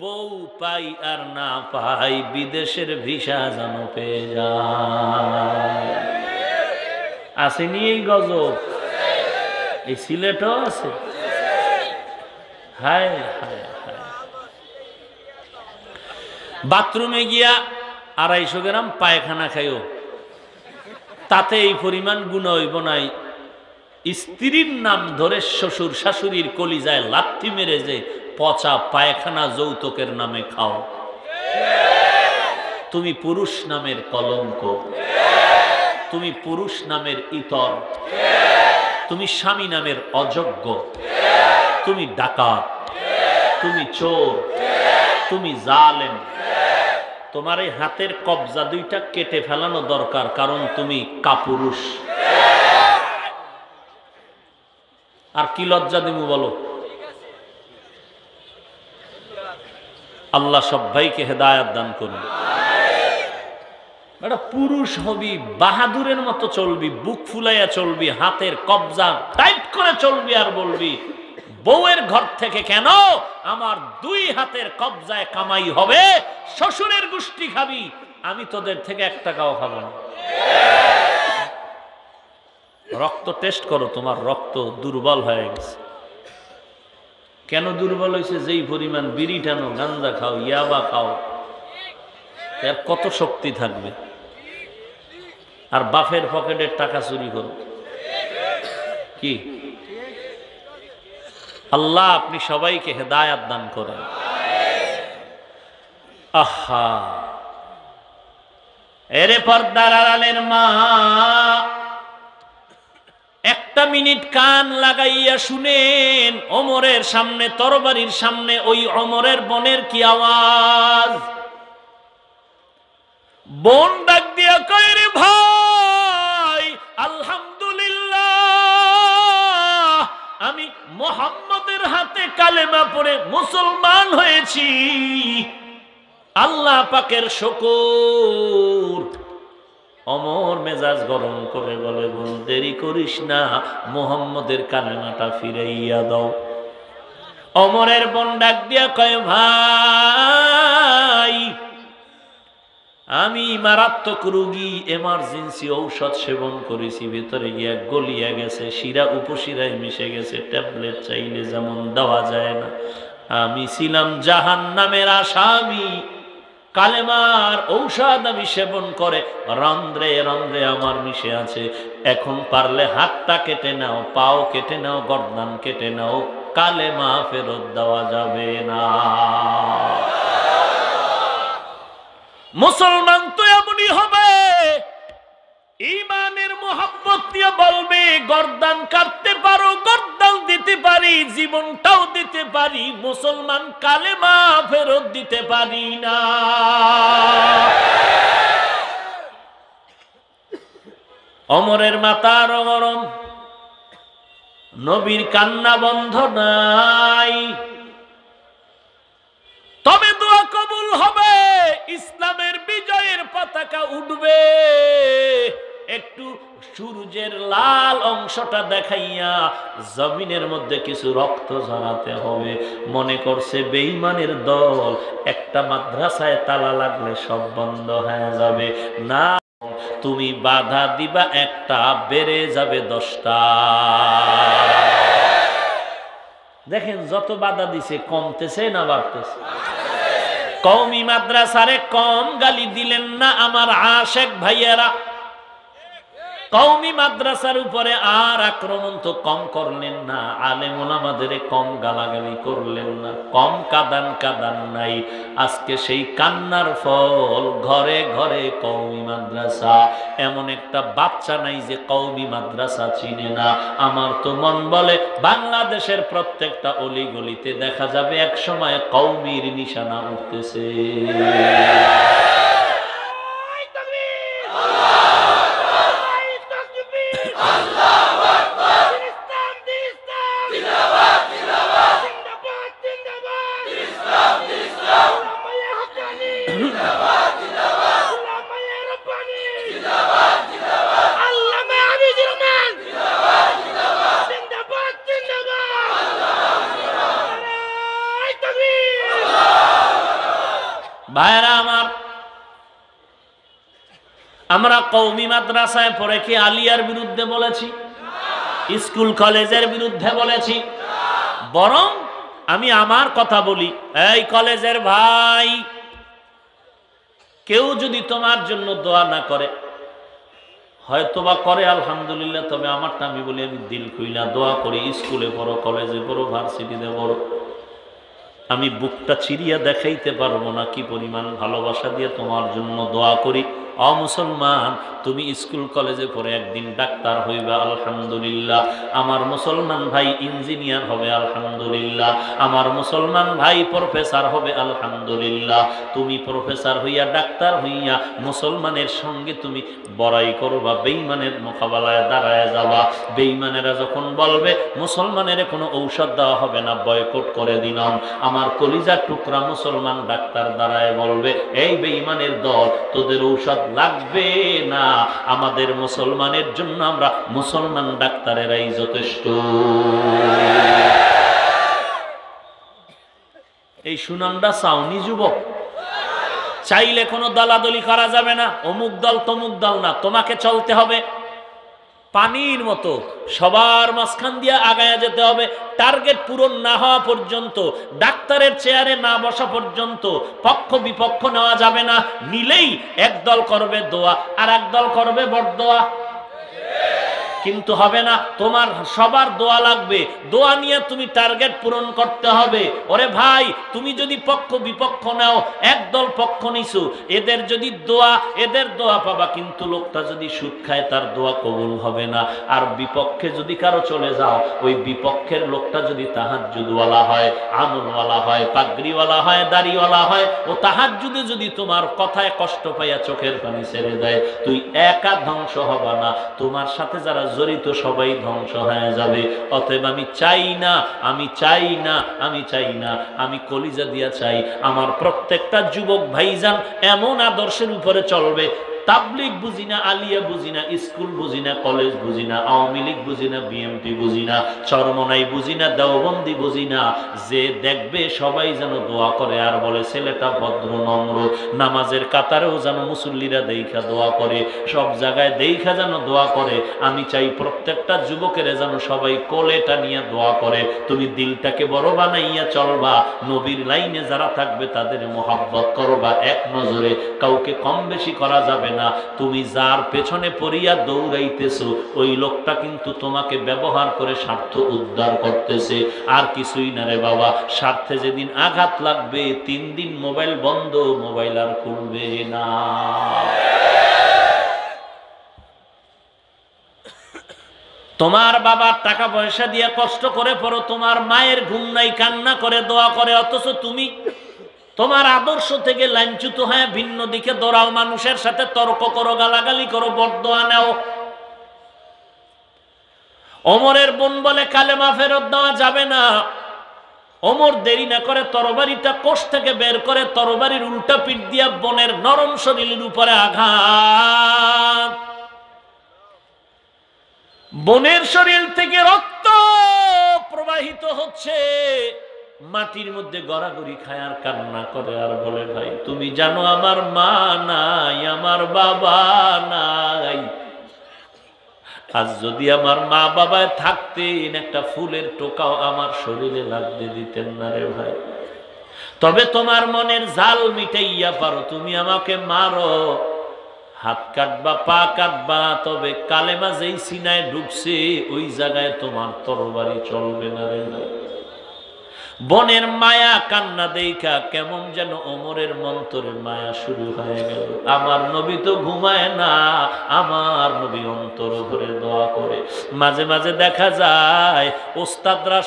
বউ পাই আর না পাই বিদেশের ভিসা যেন পেয়ে যায়। আসেনি এই গজব? এই সিলেটও আছে। হায় হায় হায়। বাথরুমে গিয়া 250 গ্রাম পায়খানা খাইও, তাতে এই পরিমাণ গুনাহ হইব নাই। স্ত্রীর নাম ধরে শ্বশুর শাশুড়ির কলিজায় লাথি মেরে যে পচা পায়খানা যৌতুকের নামে খাও, তুমি পুরুষ নামের কলঙ্ক, তুমি পুরুষ নামের ইতর, তুমি স্বামী নামের অযোগ্য, তুমি ডাকাত, তুমি চোর, তুমি জালেম। তোমার এই হাতের কবজা দুইটা কেটে ফেলানো দরকার, কারণ তুমি কাপুরুষ। আর কি লজ্জা দিমু বলো? আল্লাহ সবাইকে হেদায়েত দান করুন। এটা পুরুষ হবি, বাহাদুরের মতো চলবি, বুক ফুলাইয়া চলবি, হাতের কবজা টাইট করে চলবি, আর বলবি বউয়ের ঘর থেকে কেন আমার 2 হাতের কবজায় কামাই হবে, শ্বশুরের গোষ্ঠী খাবি, আমি তোদের থেকে 1 টাকাও খাবো না। রক্ত টেস্ট করো, তোমার রক্ত দুর্বল হয়ে গেছে। কেন দুর্বল হয়েছে? যেই পরিমাণ বিড়ি টানো, গাঞ্জা খাও, ইয়াবা খাও, এর কত শক্তি থাকবে? আর বাপের পকেটের টাকা চুরি করো। কি আল্লাহ আপনি সবাইকে হেদায়েত দান করেন। আহা, এরে পর্দার আড়ালের মা, 1 মিনিট কান লাগাইয়া শুনেন। ওমরের সামনে, তরবারির সামনে ওই ওমরের বোনের কি আওয়াজ! বোন ডাক দিয়া কয়, রে ভাই, আলহামদুলিল্লাহ, আমি মুহাম্মদের হুজুরের হাতে কালেমা পড়ে মুসলমান হয়েছি। আল্লাহ পাকের শুকর। ওমর মেজাজ গরম করে বলে, বোন দেরি করিস না, মুহাম্মদের কালেমাটা ফিরাইয়া দাও। ওমরের বোন ডাক দিয়া কয়, ভাই আমি মারাত্মক রোগী, এমার্জেন্সি ঔষধ সেবন করেছি, ভেতরে গিয়া গলিয়া গেছে, শিরা উপশিরায় মিশে গেছে, ট্যাবলেট চাইলে যেমন দেওয়া যায় না। আমি ছিলাম জাহান্নামের আসামি, কালেমার ঔষধ আমি সেবন করে রন্ধ্রে রন্ধ্রে আমার মিশে আছে। এখন পারলে হাতটা কেটে নাও, পাও কেটে নাও, গর্দান কেটে নাও, কালেমা ফেরত দেওয়া যাবে না। মুসলমান তো এমনই হবে, ঈমানের মোহাব্বত দিয়ে বলবে, গর্দান কাটতে পারো, গর্দান দিতে পারি, জীবনটাও দিতে পারি, মুসলমান কালেমা ফেরত দিতে পারি না। ওমরের মাথা আরো গরম, নবীর কান্না বন্ধ নাই, তবে দোয়া কবুল হবে, ইসলামের বিজয়ের পতাকা উঠবে। একটু সূর্যের লাল অংশটা দেখাইয়া জমিনের মধ্যে কিছু রক্ত ঝরাতে হবে। মনে করছে বেঈমানের দল, একটা মাদ্রাসায় তালা লাগলে সব বন্ধ হয়ে যাবে। না, তুমি বাধা দিবা একটা, বেড়ে যাবে 10টা। দেখেন যত বাধা দিছে কমতেছে না বাড়তেছে? কওমি মাদ্রাসারে কম গালি দিলেন না আমার আশেক ভাইয়েরা, কওমি মাদ্রাসার উপরে আর আক্রমণ তো কম করলেন না, আলেম ওলামাদের কম গালাগালি করলেন না, কম কাদান কাদান নাই। আজকে সেই কান্নার ফল, ঘরে ঘরে কওমি মাদ্রাসা। এমন একটা বাচ্চা নাই যে কওমি মাদ্রাসা চিনে না। আমার তো মন বলে বাংলাদেশের প্রত্যেকটা অলিগলিতে দেখা যাবে এক সময় কওমির নিশানা উঠতেছে। ভাইরা আমার, আমরা কওমি মাদ্রাসায় পড়ে কি আলিয়ার বিরুদ্ধে বলেছি? স্কুল কলেজের বিরুদ্ধে বলেছি? বরং আমি আমার কথা বলি, এই কলেজের ভাই, কেউ যদি তোমার জন্য দোয়া না করে, হয়তোবা করে আলহামদুলিল্লাহ, তবে আমারটা আমি বলি, আমি দিল খুইলা দোয়া করি। স্কুলে পড়ো, কলেজে পড়ো, ভার্সিটিতে পড়ো, আমি বুকটা চিরিয়া দেখাইতে পারবো না কি পরিমাণ ভালোবাসা দিয়ে তোমার জন্য দোয়া করি। মুসলমান, তুমি স্কুল কলেজে পড়ে একদিন ডাক্তার হইবা, আলহামদুলিল্লাহ। আমার মুসলমান ভাই ইঞ্জিনিয়ার হবে, আলহামদুলিল্লাহ। আমার মুসলমান ভাই প্রফেসর হবে, আলহামদুলিল্লাহ। তুমি প্রফেসর হইয়া, ডাক্তার হইয়া মুসলমানের সঙ্গে তুমি বড়াই করবা, বেঈমানের মোকাবেলায় দাঁড়ায় যাবা। বেঈমানেরা যখন বলবে মুসলমানের কোনো ঔষধ দেওয়া হবে না, বয়কট করে দিলাম, আমার কলিজার টুকরা মুসলমান ডাক্তার দাঁড়ায় বলবে, এই বেঈমানের দল, তোদের ঔষধ লাগবে না, আমাদের মুসলমানের জন্য আমরা মুসলমান ডাক্তারেরাই যথেষ্ট। এই সুনামটা চাওনি যুবক? চাইলে কোনো দলাদলি করা যাবে না, অমুক দল তমুক দল না, তোমাকে চলতে হবে পানির মতো, সবার মাঝখান দিয়ে আগায়া যেতে হবে। টার্গেট পূরণ না হওয়া পর্যন্ত, ডাক্তারের চেয়ারে না বসা পর্যন্ত পক্ষ বিপক্ষ নেওয়া যাবে না। নিলেই এক দল করবে দোয়া, আর এক দল করবে বড়দোয়া, কিন্তু হবে না। তোমার সবার দোয়া লাগবে, দোয়া নিয়ে তুমি টার্গেট পূরণ করতে হবে। ওরে ভাই, তুমি যদি পক্ষ বিপক্ষ নাও, একদল পক্ষ নিছো, এদের যদি দোয়া, এদের দোয়া পাবা, কিন্তু লোকটা যদি সুদ খায় তার দোয়া কবুল হবে না। আর বিপক্ষে যদি কারো চলে যাও, ওই বিপক্ষের লোকটা যদি তাহাজ্জুদওয়ালা হয়, আমলওয়ালা হয়, পাগড়িওয়ালা হয়, দাড়িওয়ালা হয়, ও তাহাজ্জুদে যদি তোমার কথায় কষ্ট পাইয়া চোখের পানি ছেড়ে দেয়, তুই একা ধ্বংস হবা না, তোমার সাথে যারা জড়িত সবাই ধ্বংস হয়ে যাবে। অতএব আমি চাই না, আমি চাই না, আমি চাই না, আমি কলিজা দিয়া চাই আমার প্রত্যেকটা যুবক ভাইজান এমন আদর্শের উপরে চলবে। তাবলিগ বুঝি না, আলিয়া বুঝি না, স্কুল বুঝি না, কলেজ বুঝি না, আওয়ামী লীগ বুঝি না, বিএমপি বুঝি না, চরমনাই বুঝি না, দেওবন্দি বুঝি না, যে দেখবে সবাই যেন দোয়া করে আর বলে ছেলেটা ভদ্র নম্র, নামাজের কাতারেও যেন মুসল্লিরা দেইখা দোয়া করে, সব জায়গায় দেইখা যেন দোয়া করে। আমি চাই প্রত্যেকটা যুবকের যেন সবাই কোলেটা নিয়ে দোয়া করে। তুমি দিলটাকে বড় বানাইয়া চলবা, নবীর লাইনে যারা থাকবে তাদের মোহাব্বত করবা এক নজরে, কাউকে কম বেশি করা যাবে না। তুমি যার পেছনে পড়িয়া দৌড়াইতেছো ওই লোকটা কিন্তু তোমাকে ব্যবহার করে স্বার্থ উদ্ধার করতেছে, আর কিছুই না রে বাবা। স্বার্থে যেদিন আঘাত লাগবে 3 দিন মোবাইল বন্ধ, মোবাইল আর খুলবে না। তোমার বাবার টাকা পয়সা দিয়ে কষ্ট করে পড়ো, তোমার মায়ের ঘুম নাই, কান্না করে দোয়া করে, অথচ তুমি তোমার আদর্শ থেকে লাঞ্ছিত হয়ে ভিন্ন দিকে দৌড়াও, মানুষের সাথে তর্ক করো, গালাগালি করো, বরদোয়া নাও। ওমরের বোন বলে কালেমা ফেরত দেওয়া যাবে না। ওমর দেরি না করে তরবারিটা কোষ থেকে বের করে তরবারির উল্টা পিঠ দিয়া বোনের নরম শরীরের উপরে আঘাত। বোনের শরীর থেকে রক্ত প্রবাহিত হচ্ছে, মাটির মধ্যে গড়াগড়ি খায় আর কান্না করে আর বলে ভাই তুমি জানো আমার মা নাই, আমার বাবা নাই, আজ যদি আমার মা বাবায় থাকতেন একটা ফুলের টোকাও আমার শরীরে লাগতে দিতেন না রে ভাই। তবে তোমার মনের জাল মিটাইয়া পারো, তুমি আমাকে মারো, হাত কাটবা, পা কাটবা, তবে কালেমা যেই সিনায় ঢুকছে ওই জায়গায় তোমার তরবারি চলবে না রে ভাই। বনের মায়া কান্না দেইখা কেমন যেন ওমরের মন্তরের মায়া শুরু হয়ে গেল। আমার নবী তো ঘুমায় না, আমার নবী অন্তর ভরে দোয়া করে। মাঝে মাঝে দেখা যায় ওস্তাদরা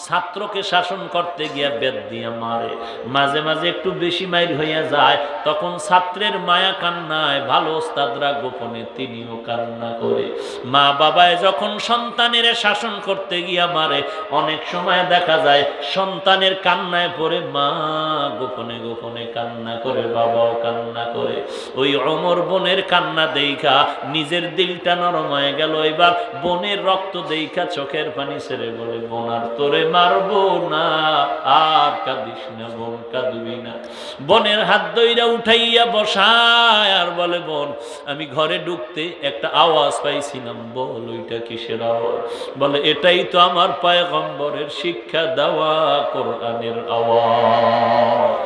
ছাত্রকে শাসন করতে গিয়া বেত দিয়া মারে, মাঝে মাঝে একটু বেশি মাইর হইয়া যায়, তখন ছাত্রের মায়া কান্নায় ভালো ওস্তাদরা গোপনে তিনিও কান্না করে। মা বাবায় যখন সন্তানের শাসন করতে গিয়া মারে, অনেক সময় দেখা যায় সন্তানের কান্নায় পড়ে মা গোপনে গোপনে কান্না করে, বাবাও কান্না করে। ওই ওমর বোনের কান্না দেইখা নিজের দিলটা নরম হয়ে গেল। এবার বোনের রক্ত দেইখা চোখের পানি ছেড়ে বলে বোন আর তোরে মারবো না, আর কাঁদিস না বোন, কাঁদবি না। বোনের হাত ধইরা উঠাইয়া বসায় আর বলে বোন আমি ঘরে ঢুকতে একটা আওয়াজ পাইছিলাম, বল ওইটা কিসের আওয়াজ? বলে এটাই তো আমার পয়গম্বরের শিক্ষা দেওয়া কোরআনের আওয়াজ।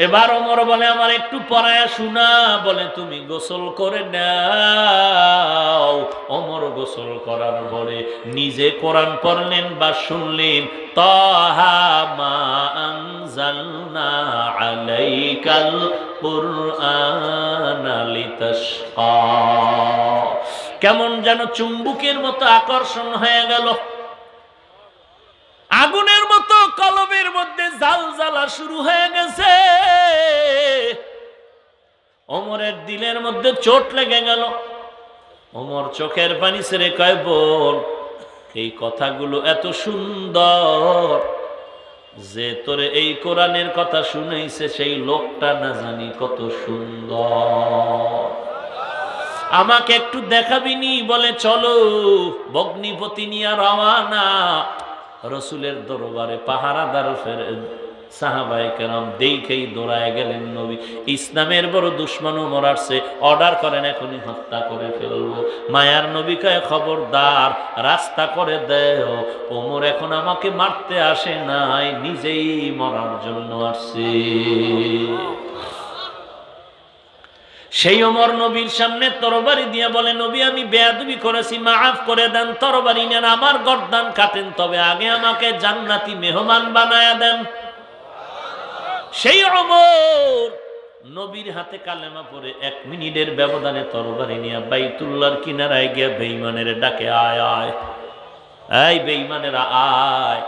এবার ওমর বলে আমার একটু পড়ায়া শোনা। বলে তুমি গোসল করে নাও। ওমর গোসল করার পরে নিজে কোরআন পড়লেন বা শুনলেন, তাহা মা আনজালনা আলাইকাল কুরআনা লিতাশকা। কেমন যেন চুম্বুকের মতো আকর্ষণ হয়ে গেল, আগুনের মতো কলবের মধ্যে জাল জ্বালা শুরু হয়ে গেছে। ওমরের দিলের মধ্যে চোট লেগে গেল। ওমর চোখের পানি ছেড়ে কয় বোন এই কথাগুলো এত সুন্দর, যে তোরে এই কোরআনের কথা শুনাইছে সেই লোকটা না জানি কত সুন্দর, আমাকে একটু দেখাবিনি? বলে চলো। ভগ্নিপতি নিয়ে রওয়ানা। রসুলের দরবারে পাহারাদার সাহাবায়ে কেরাম দেখেই দৌড়ায় গেলেন নবী। ইসলামের বড় দুশ্মন ওমর আসছে, অর্ডার করেন এখনই হত্যা করে ফেলবো। মায়ার নবী কয় খবরদার, রাস্তা করে দেও, ওমর এখন আমাকে মারতে আসে নাই, নিজেই মরার জন্য আসছে। সেই ওমর নবীর সামনে তরবারি দিয়ে বলে নবী আমি বেয়াদবি করেছি, মাফ করে দেন। তরবারি নেন, আমার গর্দান কাটেন, তবে আগে আমাকে জান্নাতি মেহমান বানায়া দেন। সেই ওমর নবীর হাতে কালেমা পড়ে 1 মিনিটের ব্যবধানে তরবারি নিয়ে বাইতুল্লাহর কিনারায় গিয়া বেঈমানের ডাকে আয় আয়, এই বেঈমানেরা আয়,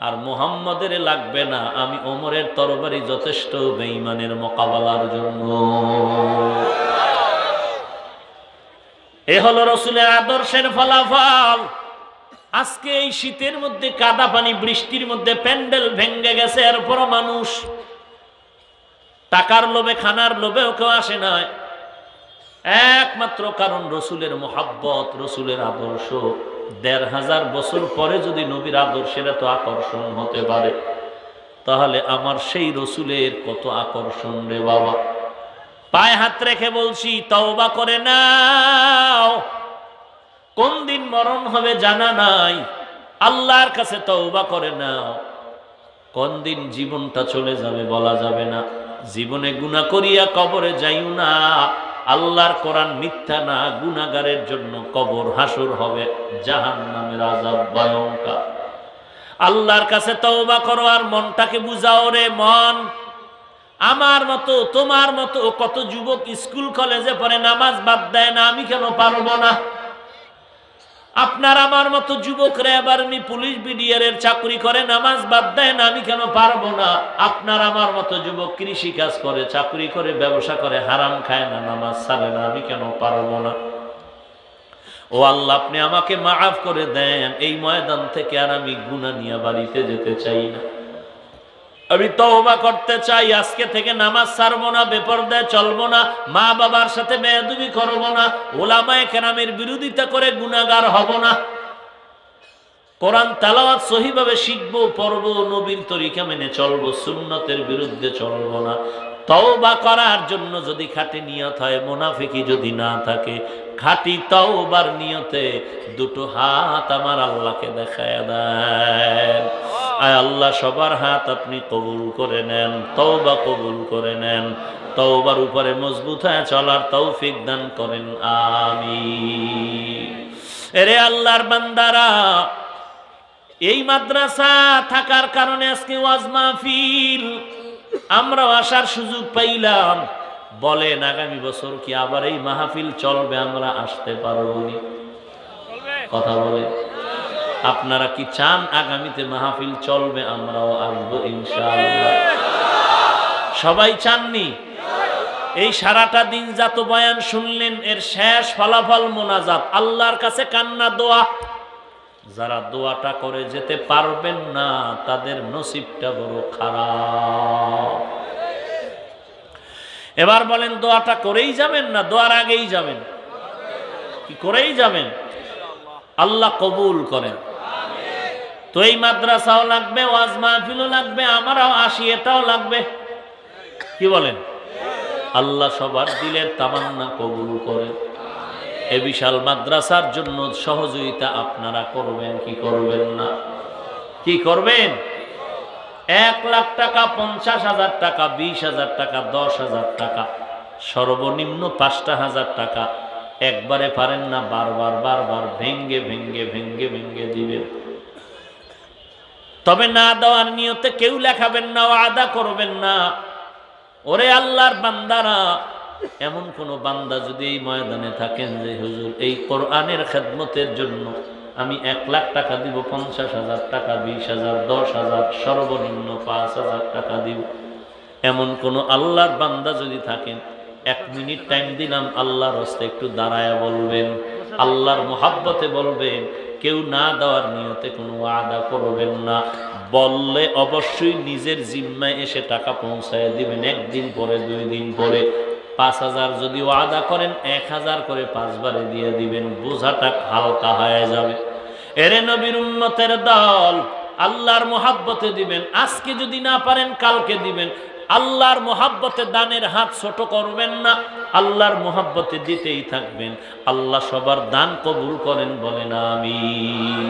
আর মুহাম্মাদের লাগবে না, আমি ওমরের তরবারি যথেষ্ট বেঈমানের মোকাবেলার জন্য। এ হলো রসুলের আদর্শের ফলাফল। আজকে এই শীতের মধ্যে কাদা পানি বৃষ্টির মধ্যে প্যান্ডেল ভেঙ্গে গেছে, এরপর মানুষ টাকার লোভে খানার লোভেও কেউ আসে না। একমাত্র কারণ রসুলের মোহাব্বত, রসুলের আদর্শ। ১৫০০ বছর পরে যদি নবীর আদর্শের এত আকর্ষণ হতে পারে, তাহলে আমার সেই রসুলের কত আকর্ষণ রে বাবা। পায়ে হাত রেখে বলছি, তওবা করে নাও। কোন দিন মরণ হবে জানা নাই, আল্লাহর কাছে তওবা করে নাও। কোন দিন জীবনটা চলে যাবে বলা যাবে না। জীবনে গুনাহ করিয়া কবরে যাইও না। আল্লাহর কোরআন মিথ্যা না, গুনাহগারের জন্য কবর হাসর হবে জাহান্নামের আযাব ভয়ঙ্কর। আল্লাহর কাছে তওবা করো আর মনটাকে বুঝাও রে মন। আমার মতো তোমার মতো কত যুবক স্কুল কলেজে পড়ে নামাজ বাদ দেয় না, আমি কেন পারবো না? আপনার আমার মতো যুবকরা এবার পুলিশ বিডিআর এর চাকরি করে, নামাজ বাদ দেয় না, আমি কেন পারবো না? আপনার আমার মতো যুবক কৃষি কাজ করে, চাকরি করে, ব্যবসা করে, হারাম খায় না, নামাজ ছাড়ে না, আমি কেন পারবো না? ও আল্লাহ, আপনি আমাকে মাফ করে দেন। এই ময়দান থেকে আর আমি গুনাহ নিয়ে বাড়িতে যেতে চাই না। আমি তওবা করতে চাই। আজকে থেকে নামাজ ছাড়বো না, বেপরদায় চলবো না, মা বাবার সাথে বেয়াদবি করবো না, ওলামায়ে কেরামের বিরোধিতা করে গুনাহগার হব না। কোরআন তেলাওয়াত সহিভাবে শিখবো, পড়বো, নবীর তরিকা মেনে চলবো, সুন্নতের বিরুদ্ধে চলবো না। তওবা করার জন্য যদি খাঁটি নিয়ত হয়, মুনাফিকি যদি না থাকে, খাঁটি তওবার নিয়তে দুটো হাত আমার আল্লাহকে দেখায় দেন। আয় আল্লাহ, সবার হাত আপনি কবুল করে নেন, তওবা কবুল করে নেন, তওবার উপরে মজবুত হয়ে চলার তৌফিক দান করেন, আমিন। এরে আল্লাহর বান্দারা, এই মাদ্রাসা থাকার কারণে আজকে ওয়াজ মাহফিল আমরাও আসার সুযোগ পাইলাম। বলেন, আগামী বছর কি আবার এই মাহফিল চলবে? আমরা আসতে পারবো নি? কথা বলে, আপনারা কি চান আগামীতে মাহফিল চলবে? আমরাও আসবো ইনশাআল্লাহ। সবাই চাননি? এই সারাটা দিন যত বয়ান শুনলেন, এর শেষ ফলাফল মোনাজাত, আল্লাহর কাছে কান্না, দোয়া। যারা দোয়াটা করে যেতে পারবেন না, তাদের নসিবটা বড় খারাপ। এবার বলেন, দোয়াটা করেই যাবেন না দোয়ার আগেই যাবেন? কি করেই যাবেন? আল্লাহ কবুল করেন। তো এই মাদ্রাসাও লাগবে, ওয়াজ মাহফিলও লাগবে, আমরাও আসি, এটাও লাগবে। কি বলেন? আল্লাহ সবার দিলের তামান্না কবুল করেন। এ বিশাল মাদ্রাসার জন্য সহযোগিতা আপনারা করবেন কি করবেন না? কি করবেন? 1 লাখ টাকা, 50,000 টাকা, 20,000 টাকা, 10,000 টাকা, সর্বনিম্ন 5,000 টাকা। একবারে পারেন না, বারবার বারবার ভেঙ্গে ভেঙ্গে ভেঙ্গে ভেঙ্গে দিবেন। তবে না দেওয়ার নিয়তে কেউ লেখাবেন না, ওয়াদা করবেন না। ওরে আল্লাহর বান্দারা, এমন কোন বান্দা যদি এই ময়দানে থাকেন যে হুজুর এই কোরআনের খেদমতের জন্য আমি 1 লাখ টাকা দিব, 50,000 টাকা, 20,000, 10,000, সর্বনিম্ন 5,000 টাকা দিব, এমন কোন আল্লাহর বান্দা যদি থাকেন, 1 মিনিট টাইম দিলাম, আল্লাহর রাস্তে একটু দাঁড়ায়া বলবেন, আল্লাহর মোহাব্বতে বলবেন। কেউ না দেওয়ার নিয়তে কোনো ওয়াদা করবেন না। বললে অবশ্যই নিজের জিম্মায় এসে টাকা পৌঁছায় দিবেন। 1 দিন পরে, 2 দিন পরে। 5,000 যদি ওয়াদা করেন, 1,000 করে 5 বারে দিয়ে দিবেন, বোঝাটা হালকা হয়ে যাবে। এরে নবীর উম্মতের দল, আল্লাহর মোহাব্বতে দিবেন। আজকে যদি না পারেন, কালকে দিবেন। আল্লাহর মোহাব্বতে দানের হাত ছোট করবেন না, আল্লাহর মোহাব্বতে দিতেই থাকবেন। আল্লাহ সবার দান কবুল করেন, বলেন আমিন।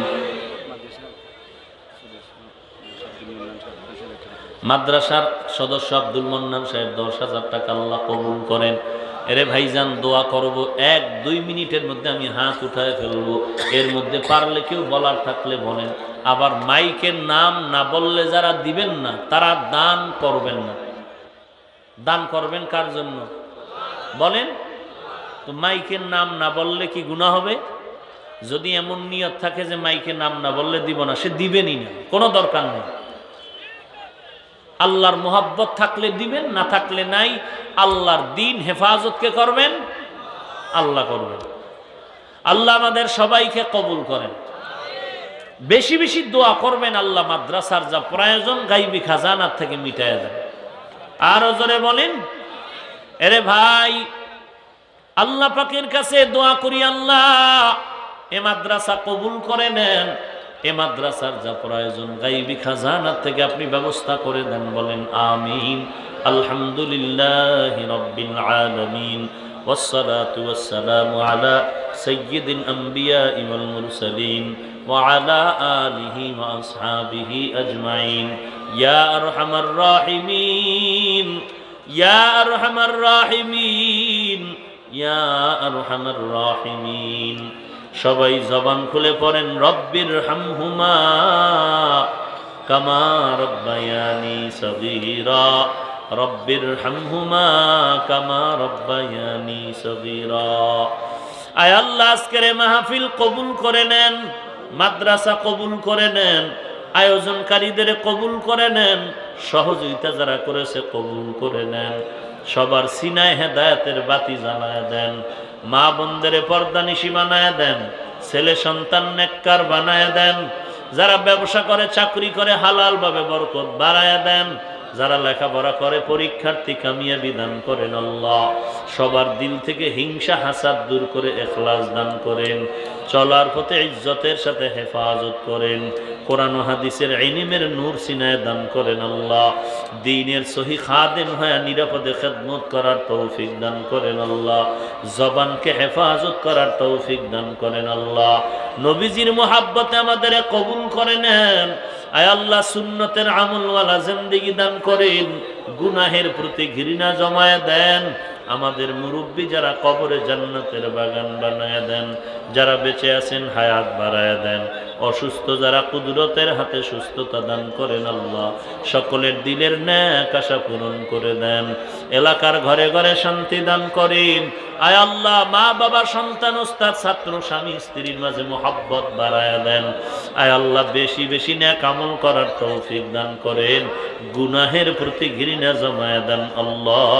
মাদ্রাসার সদস্য আব্দুল মান্নান সাহেব 10,000 টাকা আল্লাহ কবুল করেন। এরে ভাইজান, দোয়া করব, 1-2 মিনিটের মধ্যে আমি হাত উঠায় ফেলবো। এর মধ্যে পারলে কেউ বলার থাকলে বলেন। আবার মাইকের নাম না বললে যারা দিবেন না, তারা দান করবেন না। দান করবেন কার জন্য বলেন? তো মাইকের নাম না বললে কি গুনাহ হবে? যদি এমন নিয়ত থাকে যে মাইকের নাম না বললে দিব না, সে দিবেনই না, কোনো দরকার নেই। আল্লাহর মোহাব্বত থাকলে দিবেন, না থাকলে নাই। আল্লাহর দিন হেফাজতকে করবেন, আল্লাহ করবেন। আল্লাহ আমাদের সবাইকে কবুল করেন। বেশি বেশি দোয়া করবেন, আল্লাহ মাদ্রাসার যা প্রয়োজন গাইবি খাজানার থেকে মিটায় দেন। আরো জোরে বলেন। এরে ভাই, আল্লাহ পাকের কাছে দোয়া করি, আল্লাহ এ মাদ্রাসা কবুল করে নেন। এ মাদ্রাসার যা প্রয়োজন গাইবি খাজানার থেকে আপনি ব্যবস্থা করে দেন। বলেন আমিন। আলহামদুলিল্লাহি রাব্বিল আলামিন ওয়াসসালাতু ওয়াসসালামু আলা সাইয়্যিদিল আমবিয়াই ওয়াল মুরসালিন ওয়া আলা আলিহি ওয়া আসহাবিহি আজমাইন। ইয়া আরহামার রাহিমিন, ইয়া আরহামার রাহিমিন, ইয়া আরহামার রাহিমিন। সবাই জবান খুলে পড়েন রব্বির হামহুমা কামা রব্বায়ানি সগীরা, রব্বির হামহুমা কামা রব্বায়ানি সগীরা। আয় আল্লাহ আজকের মাহফিল কবুল করে নেন, মাদ্রাসা কবুল করে নেন, আয়োজনকারীদের কবুল করে নেন, সহযোগিতা যারা করেছে কবুল করে নেন। সবার সিনায় হেদায়েতের বাতি জ্বালায় দেন। মা বোনদের পর্দানিশী বানায় দেন, ছেলে সন্তান নেককার বানায় দেন। যারা ব্যবসা করে চাকরি করে হালাল ভাবে বরকত বাড়ায় দেন। যারা লেখাপড়া করে পরীক্ষার্থী কামিয়াবি দান করেন আল্লাহ। সবার দিল থেকে হিংসা হাসাদ দূর করে ইখলাস দান করেন। চলার পথে ইজ্জতের সাথে হেফাজত করেন। কোরআন ও হাদিসের ইলমের নূর সিনায় দান করেন আল্লাহ। দ্বীনের সহি খাদেম হয়ে নিরাপদে খেদমত করার তৌফিক দান করেন আল্লাহ। জবানকে হেফাজত করার তৌফিক দান করেন আল্লাহ। নবীজির মুহাব্বতে আমাদের কবুল করে নেন। আয় আল্লাহ সুন্নতের আমলওয়ালা জিন্দেগি দান করেন। গুনাহের প্রতি ঘৃণা জমায়ে দেন। আমাদের মুরব্বী যারা কবরে জান্নাতের বাগান বানায় দেন। যারা বেঁচে আছেন হায়াত বাড়ায় দেন। অসুস্থ যারা কুদরতের হাতে সুস্থতা দান করেন আল্লাহ। সকলের দিলের ন্যাক আশা পূরণ করে দেন। এলাকার ঘরে ঘরে শান্তি দান করেন। আয় আল্লাহ মা বাবা সন্তান ওস্তাদ ছাত্র স্বামী স্ত্রীর মাঝে মোহাব্বত বাড়ায় দেন। আয় আল্লাহ বেশি বেশি ন্যাক আমল করার তৌফিক দান করেন। গুনাহের প্রতি ঘৃণা জমায় দেন আল্লাহ।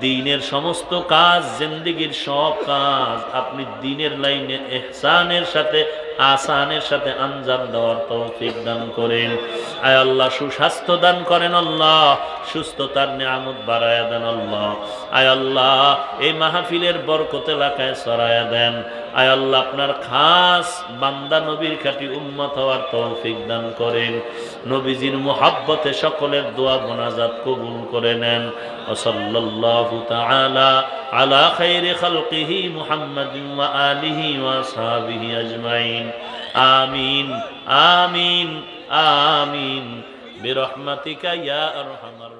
দ্বীনের সমস্ত কাজ, জিন্দেগীর সব কাজ আপনি দ্বীনের লাইনে ইহসানের সাথে আসানের সাথে আঞ্জাম দেওয়ার তৌফিক দান করেন। আয় আল্লাহ সুস্বাস্থ্য দান করেন আল্লাহ। সুস্থতার নিয়ামত বাড়ায়া দেন আল্লাহ। আয় আল্লাহ এই মাহফিলের বরকত এলাকায় ছড়ায়া দেন। আয় আল্লাহ আপনার খাস বান্দা নবীর খাঁটি উম্মত হওয়ার তৌফিক দান করেন। নবীজির মুহাব্বতে সকলের দোয়া মোনাজাত কবুল করে নেন। সাল্লাল্লাহু তাআলা আলা খায়রি খালকিহি মুহাম্মাদিন ওয়া আলিহি ওয়া আসহাবিহি আজমাইন। আমিন আমিন আমিন বিরহমাতিকা ইয়া আরহামার